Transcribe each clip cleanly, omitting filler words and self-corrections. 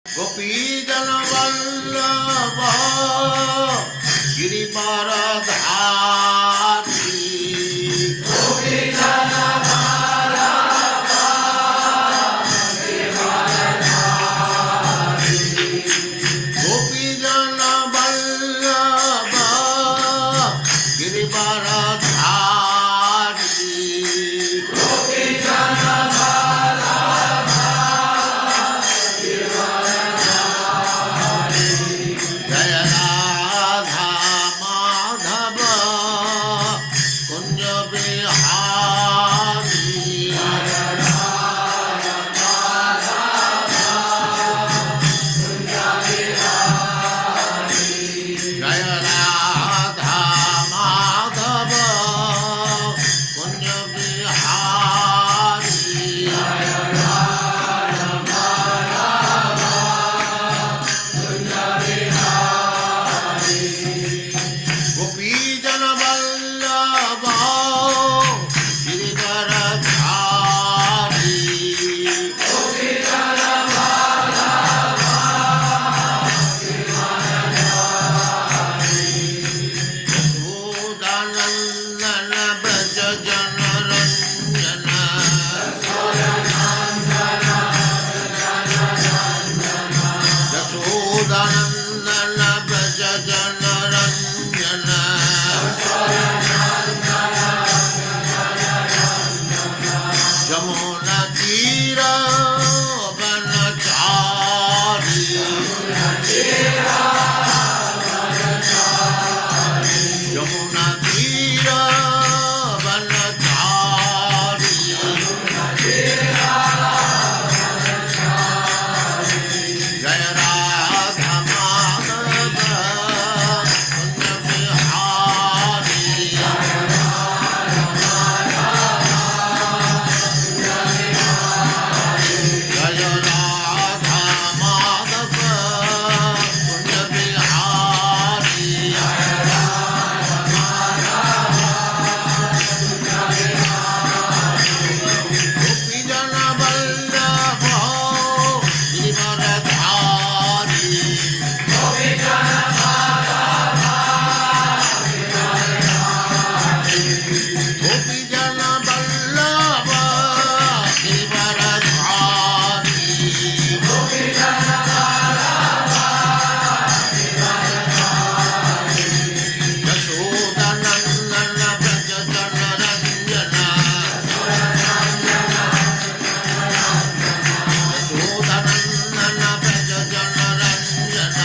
गोपीजन वल्लभ गिरिवरधारी गोपीजन वल्लभ गोपीजन वल्लभ गिरिवरधारी जय राधा माधव कुंज बिहारी जय राधा माधव कुंज बिहारी गोपीजन वल्लभ गिरिवरधारी यशोदानंदन व्रज जनरंजन यशोदानंदन व्रज जनरंजन जमुना तीर वनचारी यमुना तीर वनचारी जय राधा माधव कुंज बिहारी जय राधा माधव कुंज बिहारी गोपीजन वल्लभ गिरिवरधारी गोपीजन वल्लभ गिरिवरधारी यशोदानंदन व्रज जनरंजन यशोदानंदन व्रज जनरंजन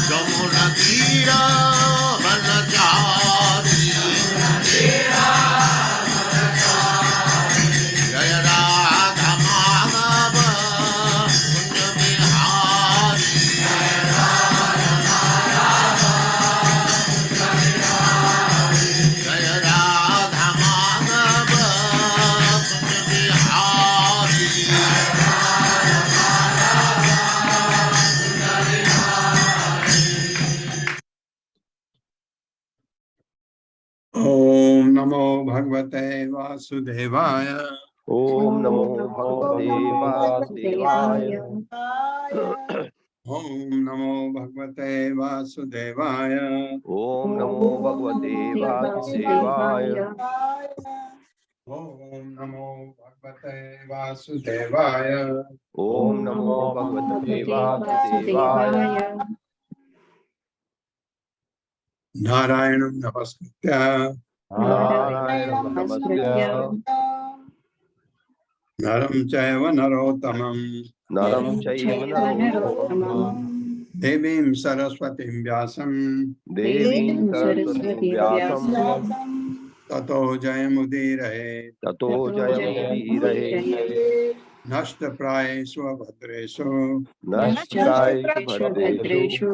जमुना तीर वनचारी जय राधा माधव कुंज बिहारी जय राधा माधव कुंज बिहारी ओम नमो भगवते वासुदेवाय ओम नमो भगवते वासुदेवाय। ओम नमो भगवते वासुदेवाय ओम नमो भगवते वासुदेवाय। ओम नमो भगवते वासुदेवाय ओम नमो भगवते वासुदेवाय। नारायणं नमस्कृत्य नारायणं नमस्कृत्य नरं चैव नरोत्तमं नरं चैव नरोत्तमं देवीं सरस्वतीं व्यासं देवीं सरस्वतीं व्यासं ततो जयमुदीरये ततो जयमुदीरये। नष्टप्रायेषु भद्रेषु नष्टप्रायेषु भद्रेषु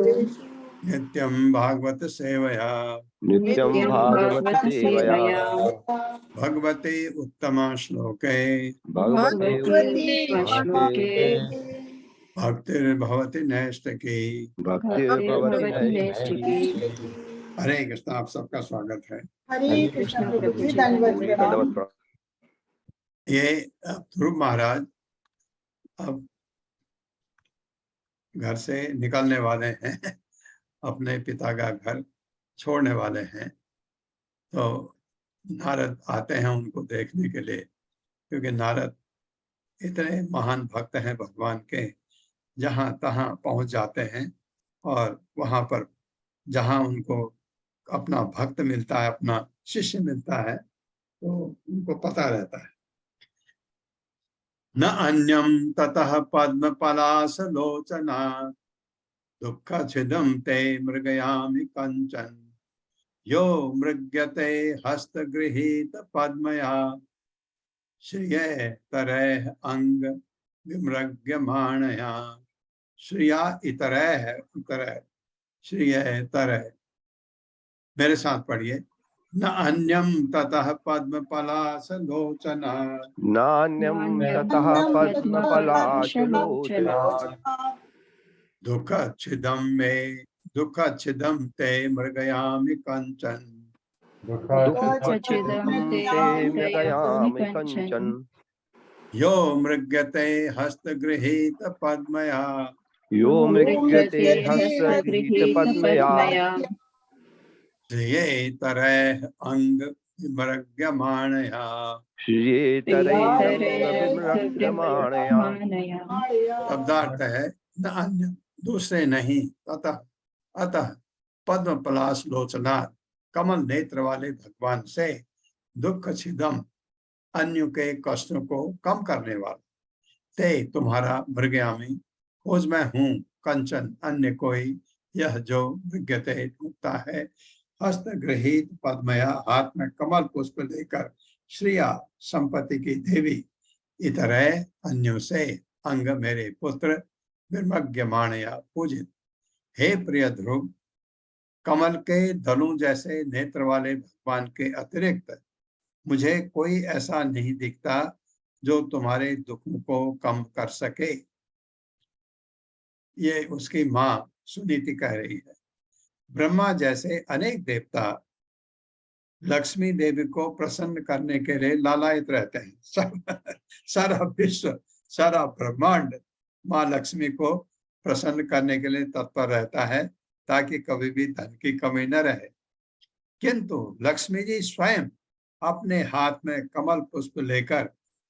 नित्यं भागवत सेवया नित्यं भागवत सेवया भगवते उत्तम श्लोके भगवते भक्तिर्भवति नैष्ठिकी। भक्तिर्भवति नैष्ठिकी। हरे कृष्ण। आप सबका स्वागत है। हरे कृष्ण प्रभु जी, दंडवत प्रणाम। ये ध्रुव महाराज अब घर से निकलने वाले हैं अपने पिता का घर छोड़ने वाले हैं। तो नारद आते हैं उनको देखने के लिए, क्योंकि नारद इतने महान भक्त हैं भगवान के, जहां तहां पहुंच जाते हैं और वहां पर जहां उनको अपना भक्त मिलता है, अपना शिष्य मिलता है, तो उनको पता रहता है। न अन्यम ततः पद्म पलासलोचना दुःख छिदम ते मृगयामि कंचन यो मृग्यते हस्तगृहीत पद्मया श्रिय तरह अंग विमृग्यमाणया। श्रिया इतरह उतरह, श्रिय तरह। मेरे साथ पढ़िए। न अन्यम ततः पद्म पलासलोचना नान्यं ततः पद्मपलाशलोचनात् दुःख छिदम मे दुःख छिदम ते मृगयामि कंचन दुःखचिदं ते मृगयामि कञ्चन यो मृग्यते हस्तगृहीत पद्मया यो मृग्यते हस्तगृहीतपद्मया श्रिये तरह अंग विमृग्यमाणया। श्रियेतरैरङ्गविमृग्यमाणया। शब्दार्थ है न अन्य, दूसरे नहीं, अतः अतः पद्म पलाश लोचना, कमल नेत्र वाले भगवान से दुख छिदम, अन्य के कष्टों को कम करने वाला, ते तुम्हारा मृगयामी, खोज मैं हूँ, कंचन अन्य कोई, यह जो विज्ञते ढूंढता है, हस्त गृहीत पद्मया, हाथ में कमल पुष्प लेकर, श्रिया संपत्ति की देवी, इतरह अन्यों से, अंग मेरे पुत्र, विमग्यमाणया पूजित। हे प्रिय ध्रुव, कमल के दलों जैसे नेत्र वाले भगवान के अतिरिक्त मुझे कोई ऐसा नहीं दिखता जो तुम्हारे दुखों को कम कर सके। ये उसकी माँ सुनीति कह रही है। ब्रह्मा जैसे अनेक देवता लक्ष्मी देवी को प्रसन्न करने के लिए लालायित रहते हैं। सारा विश्व, सारा ब्रह्मांड माँ लक्ष्मी को प्रसन्न करने के लिए तत्पर रहता है, ताकि कभी भी धन की कमी न रहे। किंतु लक्ष्मी जी स्वयं अपने हाथ में कमल पुष्प लेकर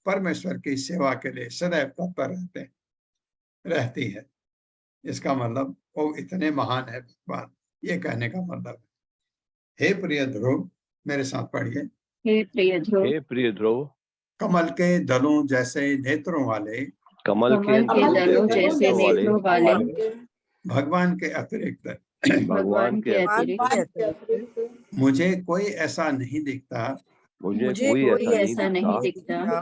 परमेश्वर की सेवा के लिए सदैव तत्पर रहती है। इसका मतलब वो इतने महान है भगवान, ये कहने का मतलब है। हे प्रिय ध्रुव, मेरे साथ पढ़िए। हे प्रिय ध्रुव, कमल के दलों जैसे नेत्रों वाले, कमल के दलों जैसे नेत्रों वाले भगवान के अतिरिक्त भगवान के अतिरिक्त मुझे कोई ऐसा नहीं दिखता, मुझे कोई ऐसा नहीं दिखता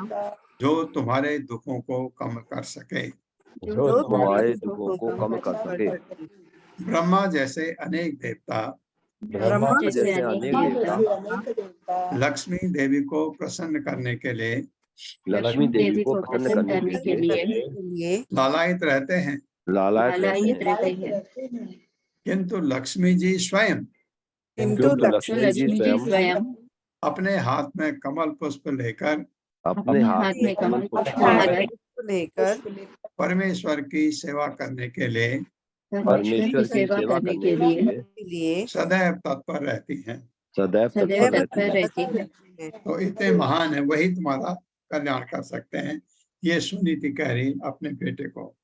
जो तुम्हारे दुखों को कम कर सके। जो तुम्हारे दुखों को कम कर सके। ब्रह्मा जैसे अनेक देवता, ब्रह्मा जैसे अनेक देवता लक्ष्मी देवी को प्रसन्न करने के लिए, लक्ष्मी देवी को प्रसन्न करने के लिए लालायित रहते हैं, लालायित रहते हैं। किंतु लक्ष्मी जी स्वयं लक्ष्मी जी स्वयं अपने हाथ में कमल पुष्प लेकर, अपने हाथ में कमल पुष्प लेकर परमेश्वर की सेवा करने के लिए, परमेश्वर की सेवा करने के लिए सदैव तत्पर रहती हैं। सदैव तत्पर रहती है। तो इतने महान है, वही तुम्हारा कल्याण कर सकते हैं। ये सुनीति कह रही अपने बेटे को।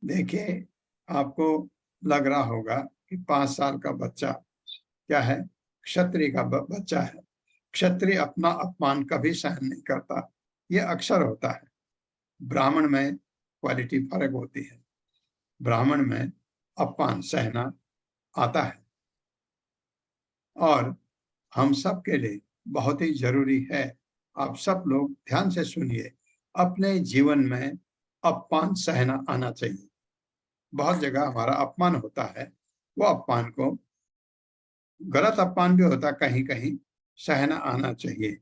देखिए, आपको लग रहा होगा कि 5 साल का बच्चा क्या है, क्षत्रिय का बच्चा है। क्षत्रिय अपना अपमान कभी सहन नहीं करता, ये अक्सर होता है। ब्राह्मण में क्वालिटी फर्क होती है। ब्राह्मण में अपमान सहना आता है, और हम सब के लिए बहुत ही जरूरी है। आप सब लोग ध्यान से सुनिए, अपने जीवन में अपमान सहना आना चाहिए। बहुत जगह हमारा अपमान होता है, वो अपमान को, गलत अपमान भी होता कहीं कहीं, सहना आना चाहिए,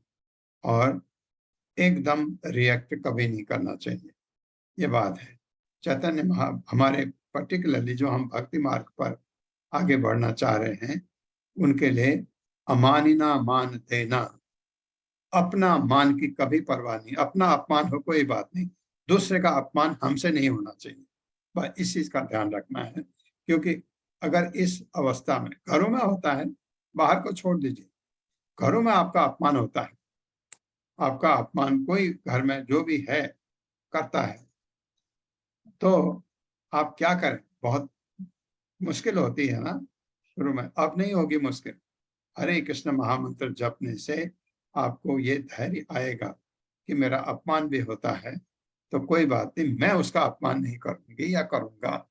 और एकदम रिएक्ट कभी नहीं करना चाहिए। ये बात है। चैतन्य हमारे पर्टिकुलरली जो हम भक्ति मार्ग पर आगे बढ़ना चाह रहे हैं, उनके लिए अमानिना मान देना, अपना मान की कभी परवाह नहीं, अपना अपमान हो कोई बात नहीं, दूसरे का अपमान हमसे नहीं होना चाहिए। बस इस चीज का ध्यान रखना है, क्योंकि अगर इस अवस्था में घरों में होता है, बाहर को छोड़ दीजिए, घरों में आपका अपमान होता है, आपका अपमान कोई घर में जो भी है करता है, तो आप क्या करें? बहुत मुश्किल होती है ना शुरू में, अब नहीं होगी मुश्किल। हरे कृष्ण महामंत्र जपने से आपको ये धैर्य आएगा कि मेरा अपमान भी होता है तो कोई बात नहीं, मैं उसका अपमान नहीं करूंगी या करूंगा,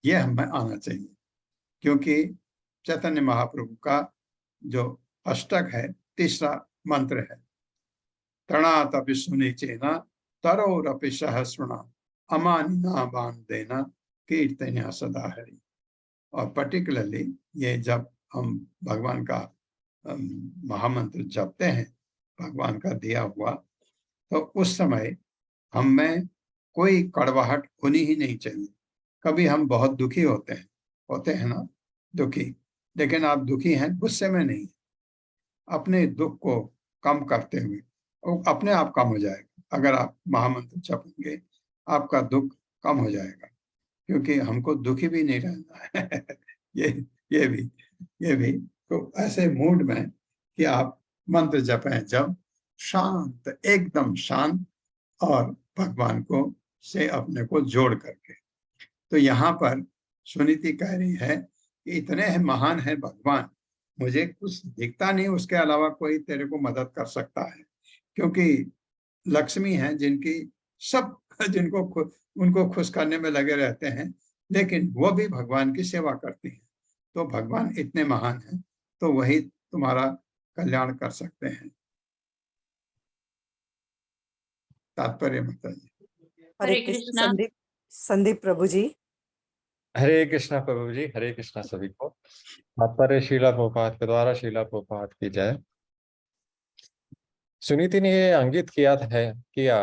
ये हमें आना चाहिए। क्योंकि चैतन्य महाप्रभु का जो अष्टक है, तीसरा मंत्र है, तृणातपि सुनिचेना तरोरपि सहस्रुणा अमानिना बाण देना कीर्तन्या सदा हरि। और पर्टिकुलरली ये जब हम भगवान का महामंत्र जपते हैं, भगवान का दिया हुआ, तो उस समय हम में कोई कड़वाहट होनी ही नहीं चाहिए। कभी हम बहुत दुखी होते हैं ना, दुखी, लेकिन आप दुखी हैं गुस्से में नहीं, अपने दुख को कम करते हुए, वो अपने आप कम हो जाएगा। अगर आप महामंत्र जपेंगे, आपका दुख कम हो जाएगा, क्योंकि हमको दुखी भी नहीं रहना है। ये ये भी ये भी तो ऐसे मूड में कि आप मंत्र जपें जब शांत, एकदम शांत, और भगवान को से अपने को जोड़ करके। तो यहाँ पर सुनीति कह रही है कि इतने है महान है भगवान, मुझे कुछ दिखता नहीं उसके अलावा कोई तेरे को मदद कर सकता है, क्योंकि लक्ष्मी है जिनकी सब जिनको उनको खुश करने में लगे रहते हैं, लेकिन वो भी भगवान की सेवा करती हैं। तो भगवान इतने महान हैं, तो वही तुम्हारा कल्याण कर सकते हैं। तात्पर्य बताइए। हरे हरे कृष्ण। कृष्णा। संदीप संदीप प्रभु जी। हरे कृष्णा प्रभु जी, हरे कृष्णा सभी को। तात्पर्य शीला प्रभुपाद के द्वारा शीला प्रभुपाद की जय। सुनीति ने ये अंकित किया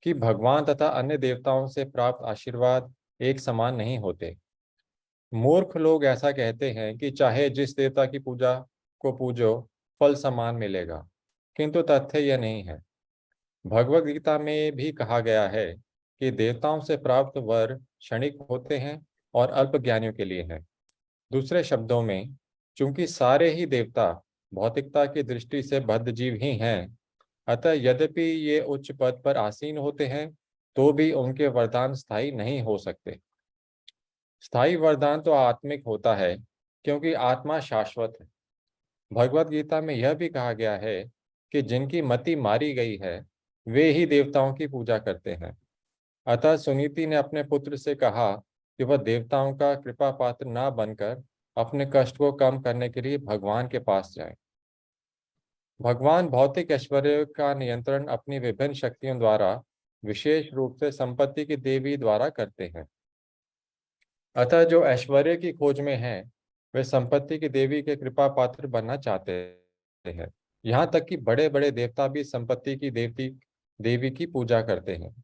कि भगवान तथा अन्य देवताओं से प्राप्त आशीर्वाद एक समान नहीं होते। मूर्ख लोग ऐसा कहते हैं कि चाहे जिस देवता की पूजा को पूजो, फल समान मिलेगा, किंतु तथ्य यह नहीं है। भगवद गीता में भी कहा गया है कि देवताओं से प्राप्त वर क्षणिक होते हैं और अल्प ज्ञानियों के लिए हैं। दूसरे शब्दों में, चूंकि सारे ही देवता भौतिकता की दृष्टि से बद्धजीव ही हैं, अतः यद्यपि ये उच्च पद पर आसीन होते हैं, तो भी उनके वरदान स्थायी नहीं हो सकते। स्थायी वरदान तो आत्मिक होता है, क्योंकि आत्मा शाश्वत है। भगवद गीता में यह भी कहा गया है कि जिनकी मति मारी गई है, वे ही देवताओं की पूजा करते हैं। अतः सुनीति ने अपने पुत्र से कहा कि वह देवताओं का कृपा पात्र न बनकर अपने कष्ट को कम करने के लिए भगवान के पास जाए। भगवान भौतिक ऐश्वर्य का नियंत्रण अपनी विभिन्न शक्तियों द्वारा, विशेष रूप से संपत्ति की देवी द्वारा करते हैं। अतः जो ऐश्वर्य की खोज में हैं, वे संपत्ति की देवी के कृपा पात्र बनना चाहते हैं। यहाँ तक कि बड़े बड़े देवता भी संपत्ति की देवी की पूजा करते हैं,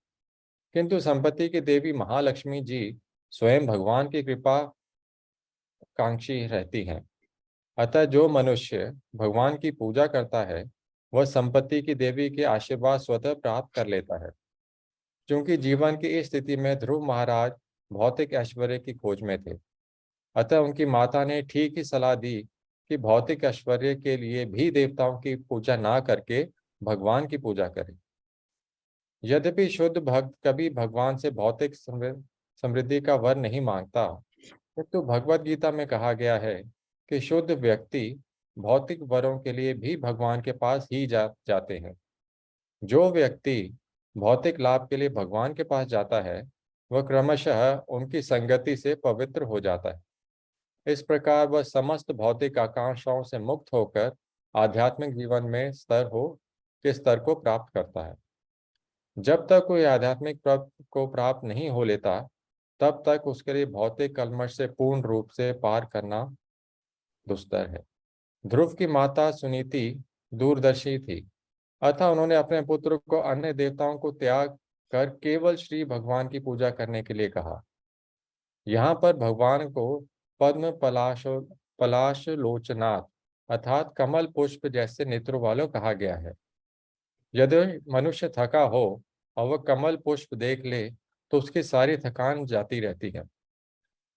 किंतु संपत्ति की देवी महालक्ष्मी जी स्वयं भगवान की कृपा कांक्षी रहती हैं। अतः जो मनुष्य भगवान की पूजा करता है, वह संपत्ति की देवी के आशीर्वाद स्वतः प्राप्त कर लेता है। क्योंकि जीवन की इस स्थिति में ध्रुव महाराज भौतिक ऐश्वर्य की खोज में थे, अतः उनकी माता ने ठीक ही सलाह दी कि भौतिक ऐश्वर्य के लिए भी देवताओं की पूजा ना करके भगवान की पूजा करें। यद्यपि शुद्ध भक्त कभी भगवान से भौतिक समृद्धि का वर नहीं मांगता, किंतु भगवद गीता में कहा गया है कि शुद्ध व्यक्ति भौतिक वरों के लिए भी भगवान के पास ही जाते हैं। जो व्यक्ति भौतिक लाभ के लिए भगवान के पास जाता है, वह क्रमशः उनकी संगति से पवित्र हो जाता है। इस प्रकार वह समस्त भौतिक आकांक्षाओं से मुक्त होकर आध्यात्मिक जीवन में स्तर को प्राप्त करता है। जब तक कोई आध्यात्मिक को प्राप्त नहीं हो लेता, तब तक उसके लिए भौतिक कलमश से पूर्ण रूप से पार करना दुस्तर है। ध्रुव की माता सुनीति दूरदर्शी थी, अतः उन्होंने अपने पुत्र को अन्य देवताओं को त्याग कर केवल श्री भगवान की पूजा करने के लिए कहा। यहाँ पर भगवान को पद्म पलाश लोचनाथ अर्थात कमल पुष्प जैसे नेत्रों वालों कहा गया है। यदि मनुष्य थका हो और वह कमल पुष्प देख ले तो उसकी सारी थकान जाती रहती है।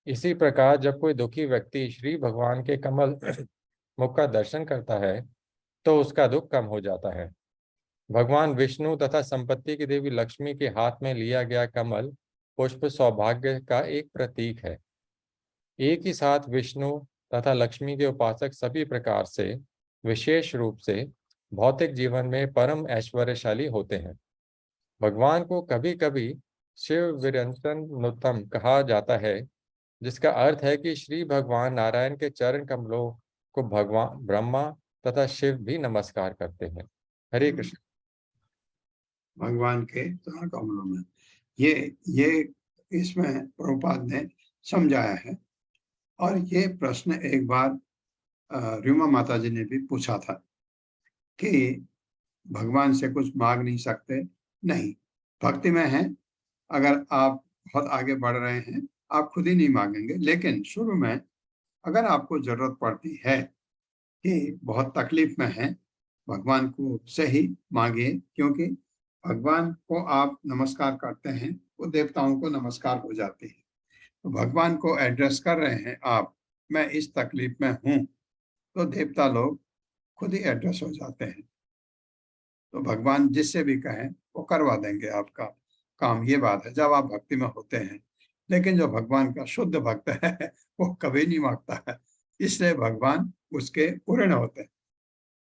इसी प्रकार जब कोई दुखी व्यक्ति श्री भगवान के कमल मुख का दर्शन करता है तो उसका दुख कम हो जाता है। भगवान विष्णु तथा संपत्ति की देवी लक्ष्मी के हाथ में लिया गया कमल पुष्प सौभाग्य का एक प्रतीक है। एक ही साथ विष्णु तथा लक्ष्मी के उपासक सभी प्रकार से, विशेष रूप से भौतिक जीवन में परम ऐश्वर्यशाली होते हैं। भगवान को कभी कभी शिव विरंचनुत्तम कहा जाता है, जिसका अर्थ है कि श्री भगवान नारायण के चरण कमलों को भगवान ब्रह्मा तथा शिव भी नमस्कार करते हैं। हरे कृष्ण। भगवान के चरण कमलों में ये इसमें प्रभुपाद ने समझाया है। और ये प्रश्न एक बार र्युमा माता जी ने भी पूछा था कि भगवान से कुछ मांग नहीं सकते। नहीं, भक्ति में है, अगर आप बहुत आगे बढ़ रहे हैं आप खुद ही नहीं मांगेंगे, लेकिन शुरू में अगर आपको जरूरत पड़ती है कि बहुत तकलीफ में है, भगवान को से ही मांगिए, क्योंकि भगवान को आप नमस्कार करते हैं वो देवताओं को नमस्कार हो जाती है। तो भगवान को एड्रेस कर रहे हैं आप, मैं इस तकलीफ में हूं, तो देवता लोग खुद ही एड्रेस हो जाते हैं। तो भगवान जिससे भी कहें वो करवा देंगे आपका काम। ये बात है जब आप भक्ति में होते हैं। लेकिन जो भगवान का शुद्ध भक्त है वो कभी नहीं मांगता है, इसलिए भगवान उसके ऋण होते हैं,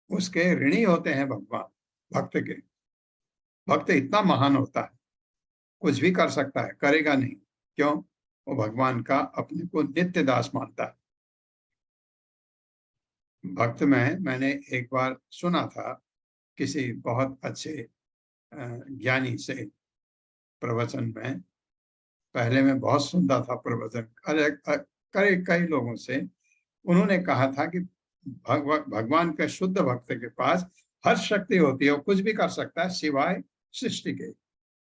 उसके ऋणी होते हैं भगवान। भक्त के भक्त इतना महान होता है, कुछ भी कर सकता है, करेगा नहीं। क्यों? वो भगवान का अपने को नित्य दास मानता है। भक्त में मैंने एक बार सुना था किसी बहुत अच्छे ज्ञानी से प्रवचन में, पहले मैं बहुत सुनता था प्रवचन कई लोगों से। उन्होंने कहा था कि भगवान के शुद्ध भक्त के पास हर शक्ति होती है, वो कुछ भी कर सकता है सिवाय सृष्टि के।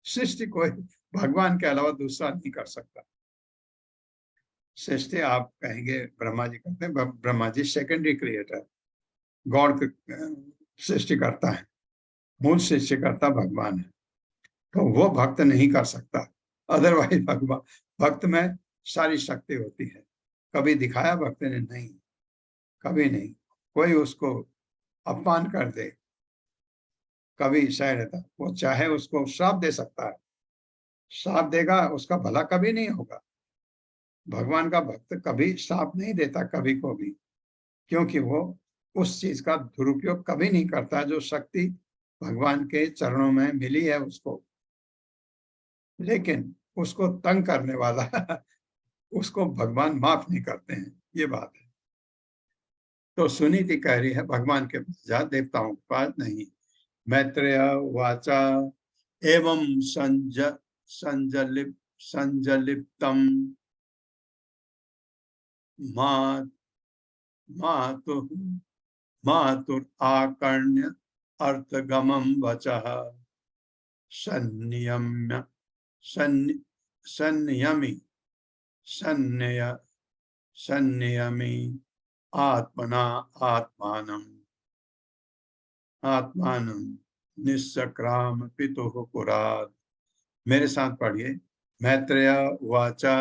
सृष्टि कोई भगवान के अलावा दूसरा नहीं कर सकता। सृष्टि आप कहेंगे ब्रह्मा जी करते हैं, Brahma ji secondary creator, God सृष्टि करता है, मूल सृष्टि करता भगवान है। तो वो भक्त नहीं कर सकता, अदरवाइज भगवान भक्त में सारी शक्ति होती है। कभी दिखाया भक्त ने? नहीं, कभी नहीं। कोई उसको अपमान कर दे कभी सह रहता, वो चाहे उसको श्राप दे सकता है, श्राप देगा, उसका भला कभी नहीं होगा। भगवान का भक्त कभी श्राप नहीं देता कभी को भी, क्योंकि वो उस चीज का दुरुपयोग कभी नहीं करता जो शक्ति भगवान के चरणों में मिली है उसको। लेकिन उसको तंग करने वाला उसको भगवान माफ नहीं करते हैं, ये बात है। तो सुनीति कह रही है भगवान के पास जा, देवताओं के पास नहीं। मैत्रेय वाचा एवं संजलिप्तम मातुर आकर्ण्य अर्थगमं वचः संयम्य संयमी आत्मना आत्मानं निस्सक्राम पितुः पुरात्। मेरे साथ पढ़िए। मैत्रेय वाचा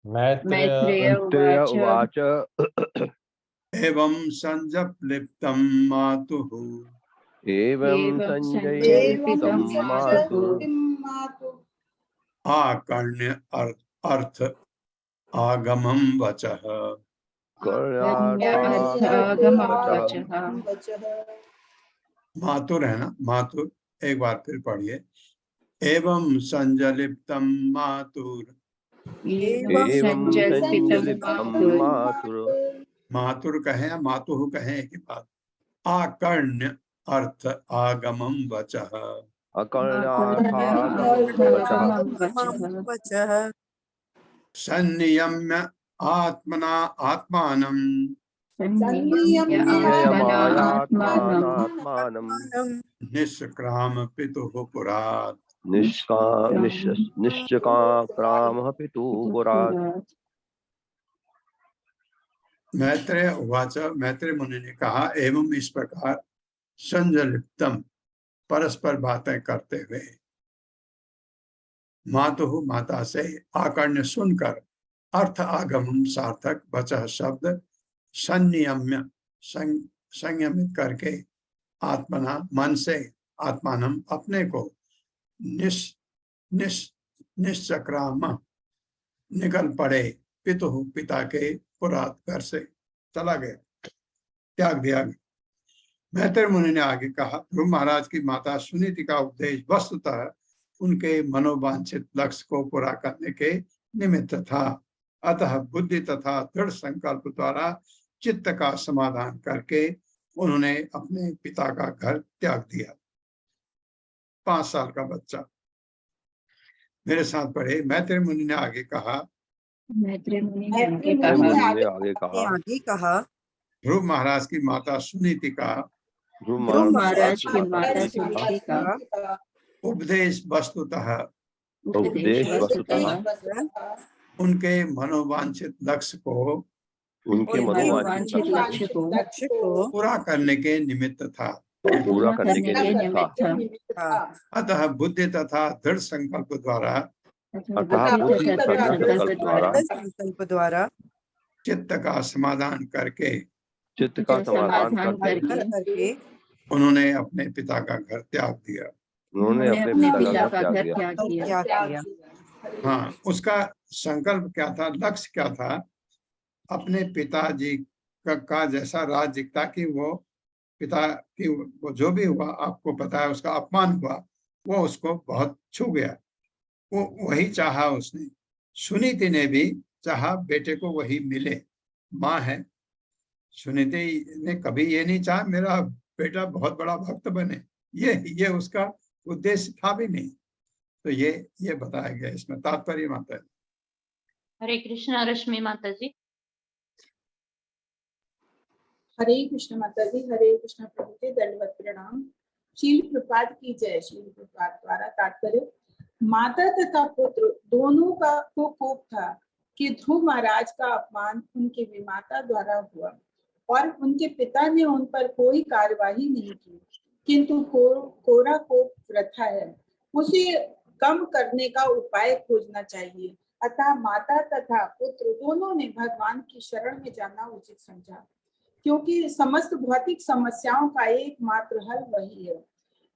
मैत्रेय उवाच एवं संजप्लिप्तं मातुः एवं संजयितं मातुः आकर्ण्य अर्थ आगमं वचः। मातुर है ना, मातुर, एक बार फिर पढ़िए। एवं संजलिप्तं मातुर, मातुर कहे या मातुः कहे एक ही बात। आकर्ण्य अर्थ आगमं वचः, संयम्य आत्मना आत्मानं निष्क्राम पितुः पुरात्। निष्कामः पितुः पुरात्। मैत्रेय उवाच, मैत्रेय मुनि ने कहा, एवं इस प्रकार संजलिप्तम परस्पर बातें करते हुए मातुः माता से आकर्ण्य सुनकर अर्थ आगमन सार्थक वचः शब्द संयम्य संयमित करके आत्मना मन से आत्मानम अपने को निश्चक्राम निकल पड़े पितुः पिता के पुरात घर से चला गया, त्याग दिया गया। मैत्रेय मुनि ने आगे कहा, ध्रुव महाराज की माता सुनीति का उपदेश वस्तुतः उनके मनोवांछित लक्ष्य को पूरा करने के निमित्त था। अतः बुद्धि तथा दृढ़ संकल्प द्वारा चित्त का समाधान करके उन्होंने अपने पिता का घर त्याग दिया। 5 साल का बच्चा। मेरे साथ पढ़े। मैत्रेय मुनि ने आगे कहा, मैत्रेय मुनि ने आगे कहा, ध्रुव महाराज की माता सुनीति का ध्रुव महाराज की माता सुनीति का उपदेश वस्तुतः उनके मनोवांछित लक्ष्य को पूरा करने के निमित्त था। अतः बुद्धि तथा दृढ़ संकल्प द्वारा चित्त का समाधान करके उन्होंने अपने पिता का घर त्याग दिया। हाँ, उसका संकल्प क्या था, लक्ष्य क्या था? अपने पिताजी का जैसा राज्य, ताकि वो पिता की वो जो भी हुआ, आपको पता है, उसका अपमान हुआ, वो उसको बहुत छू गया। वो वही चाहा उसने। सुनीति ने भी चाहा बेटे को वही मिले। माँ है, सुनीति ने कभी ये नहीं चाहा मेरा बेटा बहुत बड़ा भक्त बने। ये उसका उद्देश्य था भी नहीं। तो ये बताया गया इसमें तात्पर्य। माता जी, हरे कृष्णा। रश्मि माता जी। हरे कृष्ण माता जी। हरे कृष्ण प्रभु के दंडवत प्रणाम। शील प्रपात की जय। शील प्रपात द्वारा तात्पर्य, माता तथा पुत्र दोनों का को कोप था कि ध्रुव महाराज का अपमान उनके विमाता द्वारा हुआ और उनके पिता ने उन पर कोई कार्यवाही नहीं की, किंतु कोरा कोप वृथा है, उसे कम करने का उपाय खोजना चाहिए। अतः माता तथा पुत्र दोनों ने भगवान की शरण में जाना उचित समझा, क्योंकि समस्त भौतिक समस्याओं का एकमात्र हल वही है।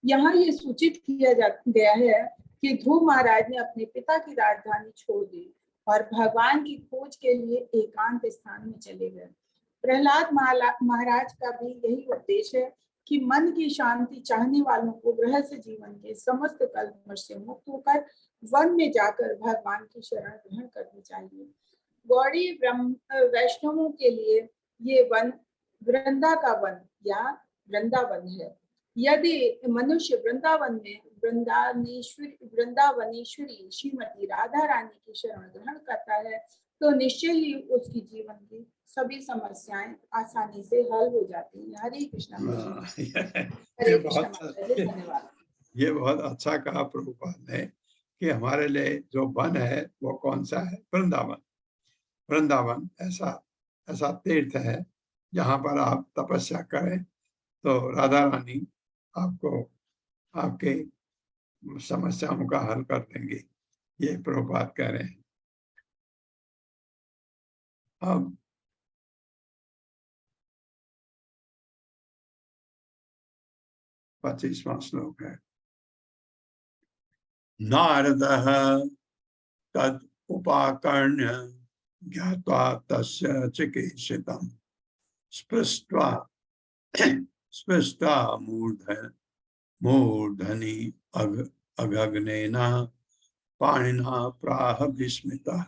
यहाँ ये सूचित किया गया है कि ध्रुव महाराज ने अपने पिता की राजधानी छोड़ दी और भगवान की खोज के लिए एकांत स्थान में चले गए। प्रहलाद महाराज का भी यही उद्देश्य है कि मन की शांति चाहने वालों को गृहस्थ जीवन के समस्त कल्मश से मुक्त होकर वन में जाकर भगवान की शरण ग्रहण करनी चाहिए। गौड़ी वैष्णवों के लिए ये वन वृंदा का वन या वृंदावन है। यदि मनुष्य वृंदावन में वृंदावनेश्वरी श्रीमती राधा रानी की शरण ग्रहण करता है तो निश्चय ही उसकी जीवन की सभी समस्याएं आसानी से हल हो जाती हैं। हरे कृष्ण। धन्यवाद। ये बहुत अच्छा कहा प्रभुपाद ने कि हमारे लिए जो वन है वो कौन सा है? वृंदावन। वृंदावन ऐसा तीर्थ है जहाँ पर आप तपस्या करें तो राधा रानी आपको आपके समस्याओं का हल कर देंगे। ये प्रभुपाद कह रहे हैं। अब 25वां श्लोक है। नारदः तद उपाकर्ण्य ज्ञात्वा तस्य चिकीर्षितम् स्पृष्ट्वा मूर्धनि अगग्नेन पाणिना प्राह विस्मितः।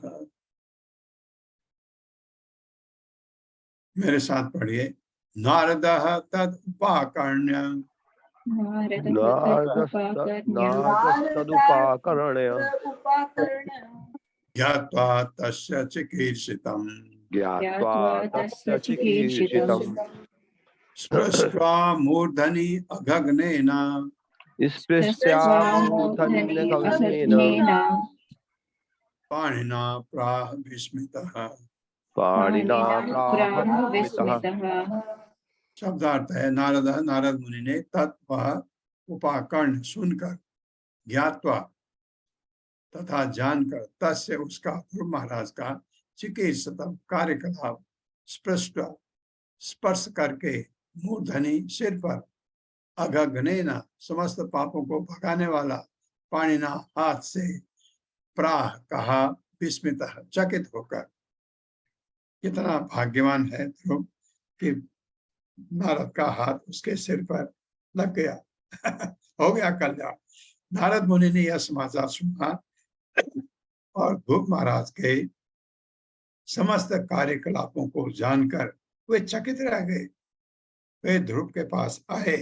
मेरे साथ पढ़िए। नारदः तद उपाकर्ण्य ज्ञात्वा तस्य चिकीर्षितम् स्पृष्ट्वा मूर्धनि अगग्नेन पाणिना प्राह विस्मितः। शब्दार्थ है, नारद मुनि ने तत् उपाकर्ण सुनकर ज्ञात्वा तथा जानकर तस्य उसका ध्रुव महाराज का चिकीर्षतम कार्यकलाप स्पर्श करके मूर्धनि सिर पर अगग्नेन समस्त पापों को भगाने वाला पाणिना हाथ से प्राह कहा विस्मित चकित होकर। कितना भाग्यवान है ध्रुव कि नारद का हाथ उसके सिर पर लग गया। हो गया कल्याण। नारद मुनि ने यह समाचार सुना और ध्रुव महाराज के समस्त कार्यकलापों को जानकर वे चकित रह गए। वे ध्रुव के पास आए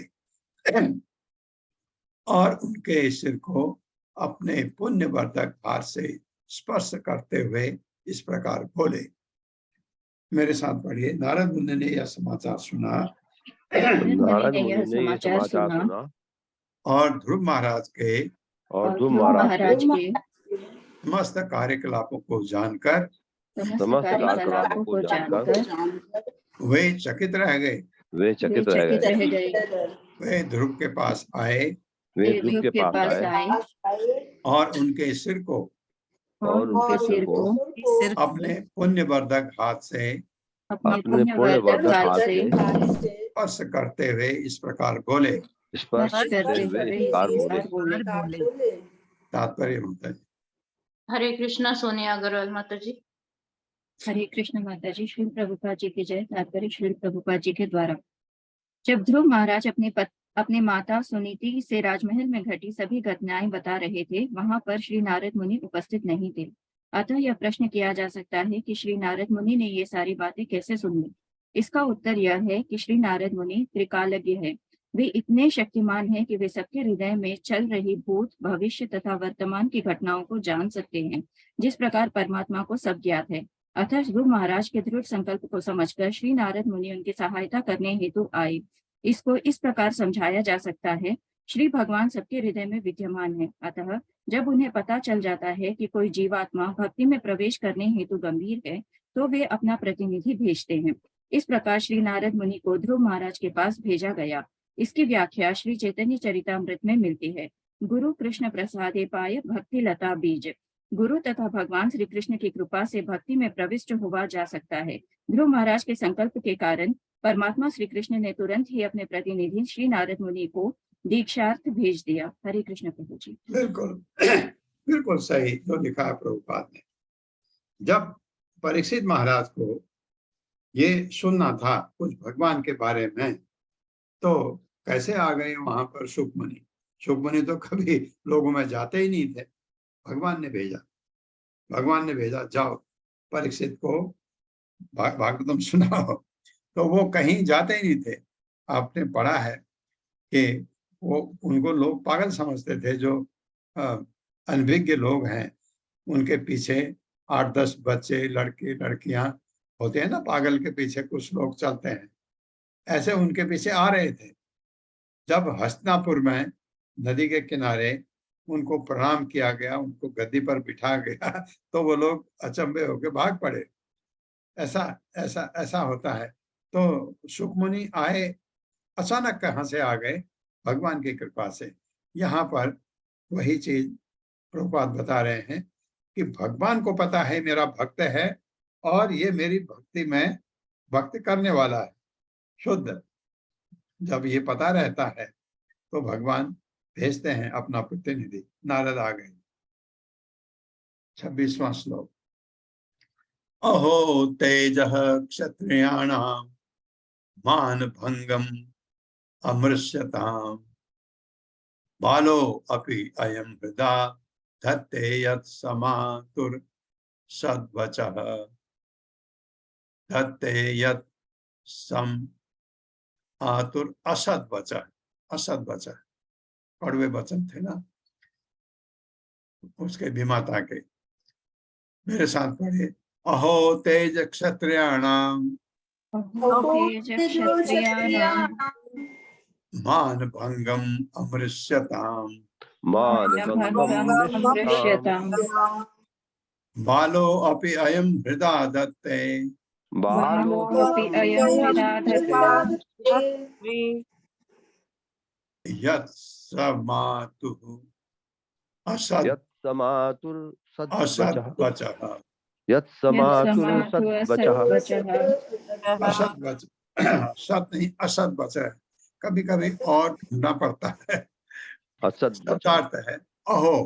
और उनके सिर को अपने पुण्यवर्धक भार से स्पर्श करते हुए इस प्रकार बोले। मेरे साथ पढ़िए। नारद मुनि ने यह समाचार सुना नारद मुनि ने यह समाचार सुना और ध्रुव महाराज के समस्त कार्यकलापों को जानकर वे चकित रह गए। वे ध्रुव के पास आए और उनके सिर को अपने पुण्यवर्धक हाथ से स्पर्श करते हुए इस प्रकार बोले। तात्पर्य होता है। हरे कृष्णा सोनिया अग्रवाल माता जी। हरे कृष्ण माता जी। श्री प्रभुपाद जी की जय। तात्पर्य श्री प्रभुपाद जी के द्वारा। जब ध्रुव महाराज अपने माता सुनीति से राजमहल में घटी सभी घटनाएं बता रहे थे, वहां पर श्री नारद मुनि उपस्थित नहीं थे। अतः यह प्रश्न किया जा सकता है कि श्री नारद मुनि ने ये सारी बातें कैसे सुन ली। इसका उत्तर यह है कि श्री नारद मुनि त्रिकालज्ञ है। वे इतने शक्तिमान हैं कि वे सबके हृदय में चल रही भूत, भविष्य तथा वर्तमान की घटनाओं को जान सकते हैं, जिस प्रकार परमात्मा को सब ज्ञात है। अतः ध्रुव महाराज के दृढ़ संकल्प को समझकर श्री नारद मुनि उनकी सहायता करने हेतु आए। इसको इस प्रकार समझाया जा सकता है, श्री भगवान सबके हृदय में विद्यमान है। अतः जब उन्हें पता चल जाता है कि कोई जीवात्मा भक्ति में प्रवेश करने हेतु गंभीर है, तो वे अपना प्रतिनिधि भेजते हैं। इस प्रकार श्री नारद मुनि को ध्रुव महाराज के पास भेजा गया। इसकी व्याख्या श्री चैतन्य चरितामृत में मिलती है। गुरु कृष्ण प्रसादे पाय भक्ति लता बीज। गुरु तथा भगवान श्री कृष्ण की कृपा से भक्ति में प्रविष्ट हुआ जा सकता है। ध्रुव महाराज के संकल्प के कारण परमात्मा श्री कृष्ण ने तुरंत ही अपने प्रतिनिधि श्री नारद मुनि को दीक्षार्थ भेज दिया। हरे कृष्ण प्रभु जी। बिल्कुल बिल्कुल सही जो लिखा है प्रभुपाद ने। जब परीक्षित महाराज को ये सुनना था कुछ भगवान के बारे में, तो कैसे आ गए वहां पर शुकमुनि। शुकमुनि तो कभी लोगों में जाते ही नहीं थे। भगवान ने भेजा जाओ परीक्षित को भागवतम सुनाओ। तो वो कहीं जाते ही नहीं थे। आपने पढ़ा है कि वो उनको लोग पागल समझते थे। जो अनभिज्ञ लोग हैं उनके पीछे 8-10 बच्चे, लड़के लड़कियां होते हैं ना, पागल के पीछे कुछ लोग चलते हैं, ऐसे उनके पीछे आ रहे थे। जब हस्तिनापुर में नदी के किनारे उनको प्रणाम किया गया, उनको गद्दी पर बिठा गया, तो वो लोग अचंभे होकर भाग पड़े। ऐसा होता है। तो शुकमुनि आए, अचानक कहाँ से आ गए? भगवान की कृपा से। यहाँ पर वही चीज प्रभुपाद बता रहे हैं कि भगवान को पता है मेरा भक्त है और ये मेरी भक्ति में भक्ति करने वाला है शुद्ध। जब ये पता रहता है तो भगवान भेजते हैं अपना प्रतिनिधि। नारद आ गए। 26वां श्लोक। अहो तेजः क्षत्रियाणां मान भंगम अमृष्यताम् बालो अपि अयं हृदा धत्ते यत् समातुर सद्वचः धत्ते यत् सम आतुर असद्वचः कड़वे वचन थे ना उसके विमाता के। मेरे साथ पढ़े। अहो तेज क्षत्रियाणां मान भंगम अमृष्यताम् बालो अपि अयं हृदा धत्ते यत् समातुः असद यत् समातुर असद सद्वचः वचः यत् समातुर यत्समातु सद्वचः असद्वचः असद वच सत नहीं असद वचः है। कभी कभी और ढूंढना पड़ता है। असद्वचः शब्दार्थ है अहो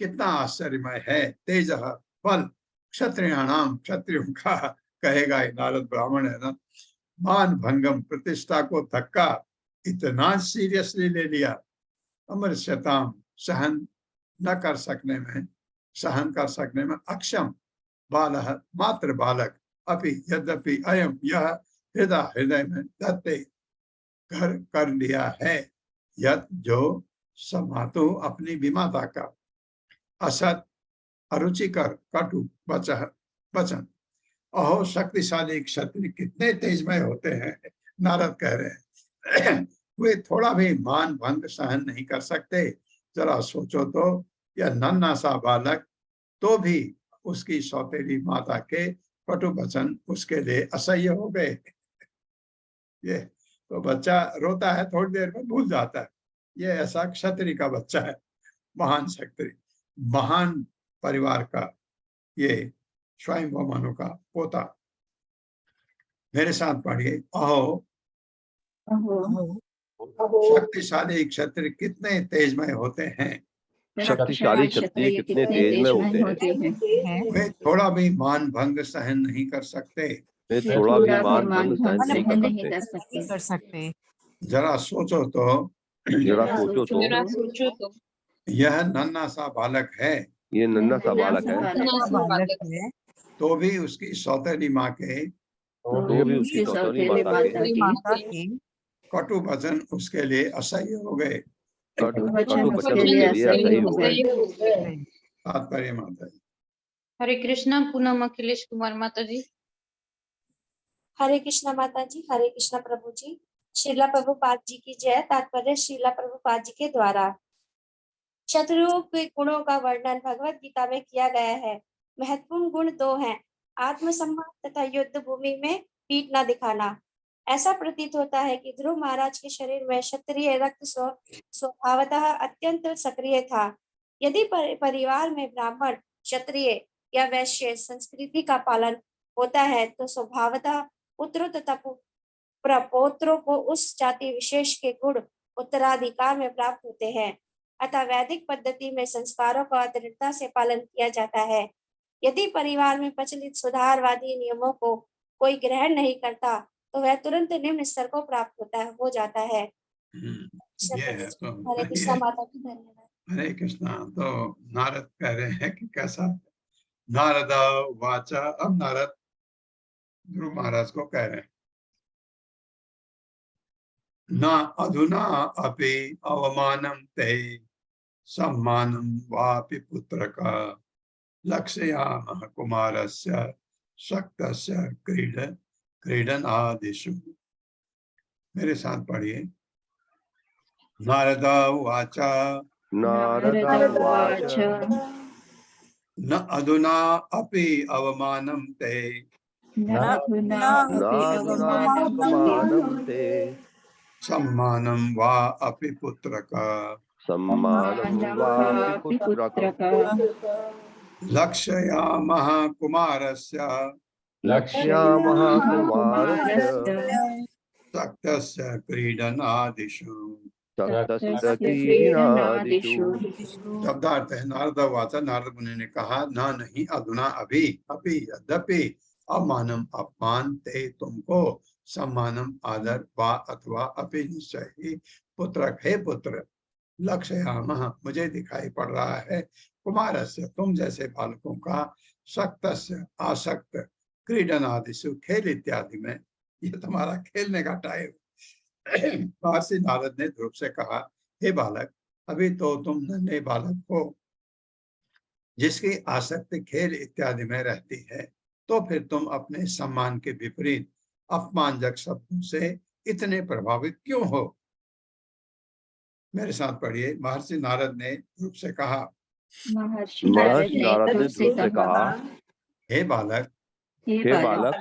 कितना आश्चर्यमय है तेज फल क्षत्रियाणाम क्षत्रियों का कहेगा ये नारद ब्राह्मण है ना। मान भंगम प्रतिष्ठा को धक्का इतना सीरियसली ले लिया। अमृतशताम सहन कर सकने में अक्षम बालः मात्र बालक अपि यद्यपि अयम यह हृदय में दत्ते कर लिया है यद जो समातु अपनी विमाता का असत अरुचिकर कटु वचन। अहो शक्तिशाली क्षत्रिय कितने तेजमय होते हैं। नारद कह रहे हैं वे थोड़ा भी मान भंग सहन नहीं कर सकते। जरा सोचो तो यह नन्हा सा बालक तो भी उसकी सौतेली माता के कटु वचन उसके लिए असह्य हो गए। ये तो बच्चा रोता है थोड़ी देर में भूल जाता है। ये ऐसा क्षत्रिय का बच्चा है। महान क्षत्रिय महान परिवार का ये स्वयं मनु का पोता। मेरे साथ पढ़िए अहो अहो शक्तिशाली क्षत्रिय कितने तेजमय होते हैं। शक्तिशाली क्षत्रिय कितने तेजमय होते हैं। वे थोड़ा भी मान भंग सहन नहीं कर सकते। वे थोड़ा भी थोड़ा मान भी भंग सहन नहीं नहीं कर कर सकते। सकते। जरा सोचो तो जरा सोचो तो जरा सोचो तो यह नन्हा सा बालक है ये नन्हा सा बालक है तो भी उसकी सौतेली माँ के तो भी उसकी सौतेली माता के कटु वचन उसके लिए असह्य हो गए। कटु वचन उसके लिए असह्य हो गए। तात्पर्य माता जी। हरे कृष्णा पूनम अखिलेश कुमार माता जी। हरे कृष्णा माता जी। हरे कृष्णा प्रभु जी। श्रीला प्रभुपाद जी की जय। तात्पर्य श्रीला प्रभुपाद जी के द्वारा शत्रुओं के गुणों का वर्णन भगवत गीता में किया गया है। महत्वपूर्ण गुण दो हैं, आत्मसम्मान तथा युद्ध भूमि में पीठ न दिखाना। ऐसा प्रतीत होता है कि ध्रुव महाराज के शरीर में क्षत्रिय रक्त स्वभावतः अत्यंत सक्रिय था। यदि परिवार में ब्राह्मण क्षत्रिय या वैश्य संस्कृति का पालन होता है तो स्वभावतः पुत्रों तथा प्रपौत्रों को उस जाति विशेष के गुण उत्तराधिकार में प्राप्त होते हैं। अतः वैदिक पद्धति में संस्कारों का दृढ़ता से पालन किया जाता है। यदि परिवार में प्रचलित सुधारवादी नियमों को कोई ग्रहण नहीं करता तो वह तुरंत निम्न स्तर को प्राप्त हो जाता है। ये है तो हरे कृष्णा माता की धन्यवाद। हरे कृष्णा। तो नारद कह रहे हैं कि कैसा नारद वाचा। अब नारद ध्रुव महाराज को कह रहे हैं न अधुना अपि अवमानम ते सम्मानम वापि पुत्र का लक्ष्यामः कुमारस्य शक्तस्य क्रीडन आदिषु। मेरे साथ पढ़िए नारद वाचा नारद उवाच न अधुना अपि अवमानम ते नाधुनापमानं ते सम्मानम वा अपि पुत्र का सम्मानं वापि पुत्रकं लक्ष्यामः कुमारस्य लक्ष्यामः कुमारस्य शक्तस्य क्रीडनादिषु। शक्तस्य क्रीडनादिषु। शब्दार्थ है नारद वाचा। नारद मुनि ने कहा ना नहीं अधुना अभी अपि यद्यपि अवमानम अपमान ते तुमको सम्मानम आदर वा अथवा अपि निश्चय ही पुत्र हे पुत्र लक्ष्यामः मुझे दिखाई पड़ रहा है कुमारस्य तुम जैसे बालकों का शक्तस्य आसक्त क्रीडन आदिषु खेल इत्यादि में। ये तुम्हारा खेलने का टाइम। महर्षि नारद ने ध्रुव से कहा हे बालक अभी तो तुम नन्हे बालक हो जिसकी आसक्ति खेल इत्यादि में रहती है तो फिर तुम अपने सम्मान के विपरीत अपमानजनक शब्दों से इतने प्रभावित क्यों हो। मेरे साथ पढ़िए महर्षि नारद ने ध्रुव से कहा महर्षि नारद ने ध्रुव से कहा हे बालक हे बालक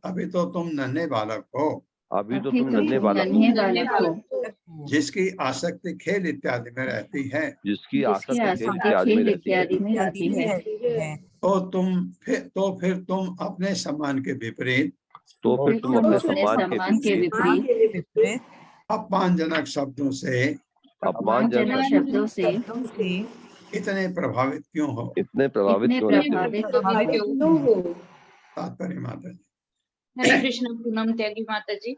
अभी तो तुम नन्हे बालक हो अभी तो अभी तुम तो नन्हे तुम बालक हो, नन्हे बालक हो, जिसकी आसक्ति खेल इत्यादि में रहती है, जिसकी जिसकी आसक्ति खेल आसक्ति इत्यादि में खेल रहती है, इत्यादि में रहती है, तो फिर तुम अपने सम्मान के विपरीत तो फिर फिर तुम तुम अपने अपने सम्मान के सम्मान के विपरीत विपरीत अपमानजनक शब्दों से अपमानजनक शब्दों से इतने प्रभावित क्यों हो? इतने प्रभावित इतने क्यों रहते हो? प्रभावित क्यों हो? तात्पर्य माता जी। हरे कृष्ण पूनम त्यागी माता जी।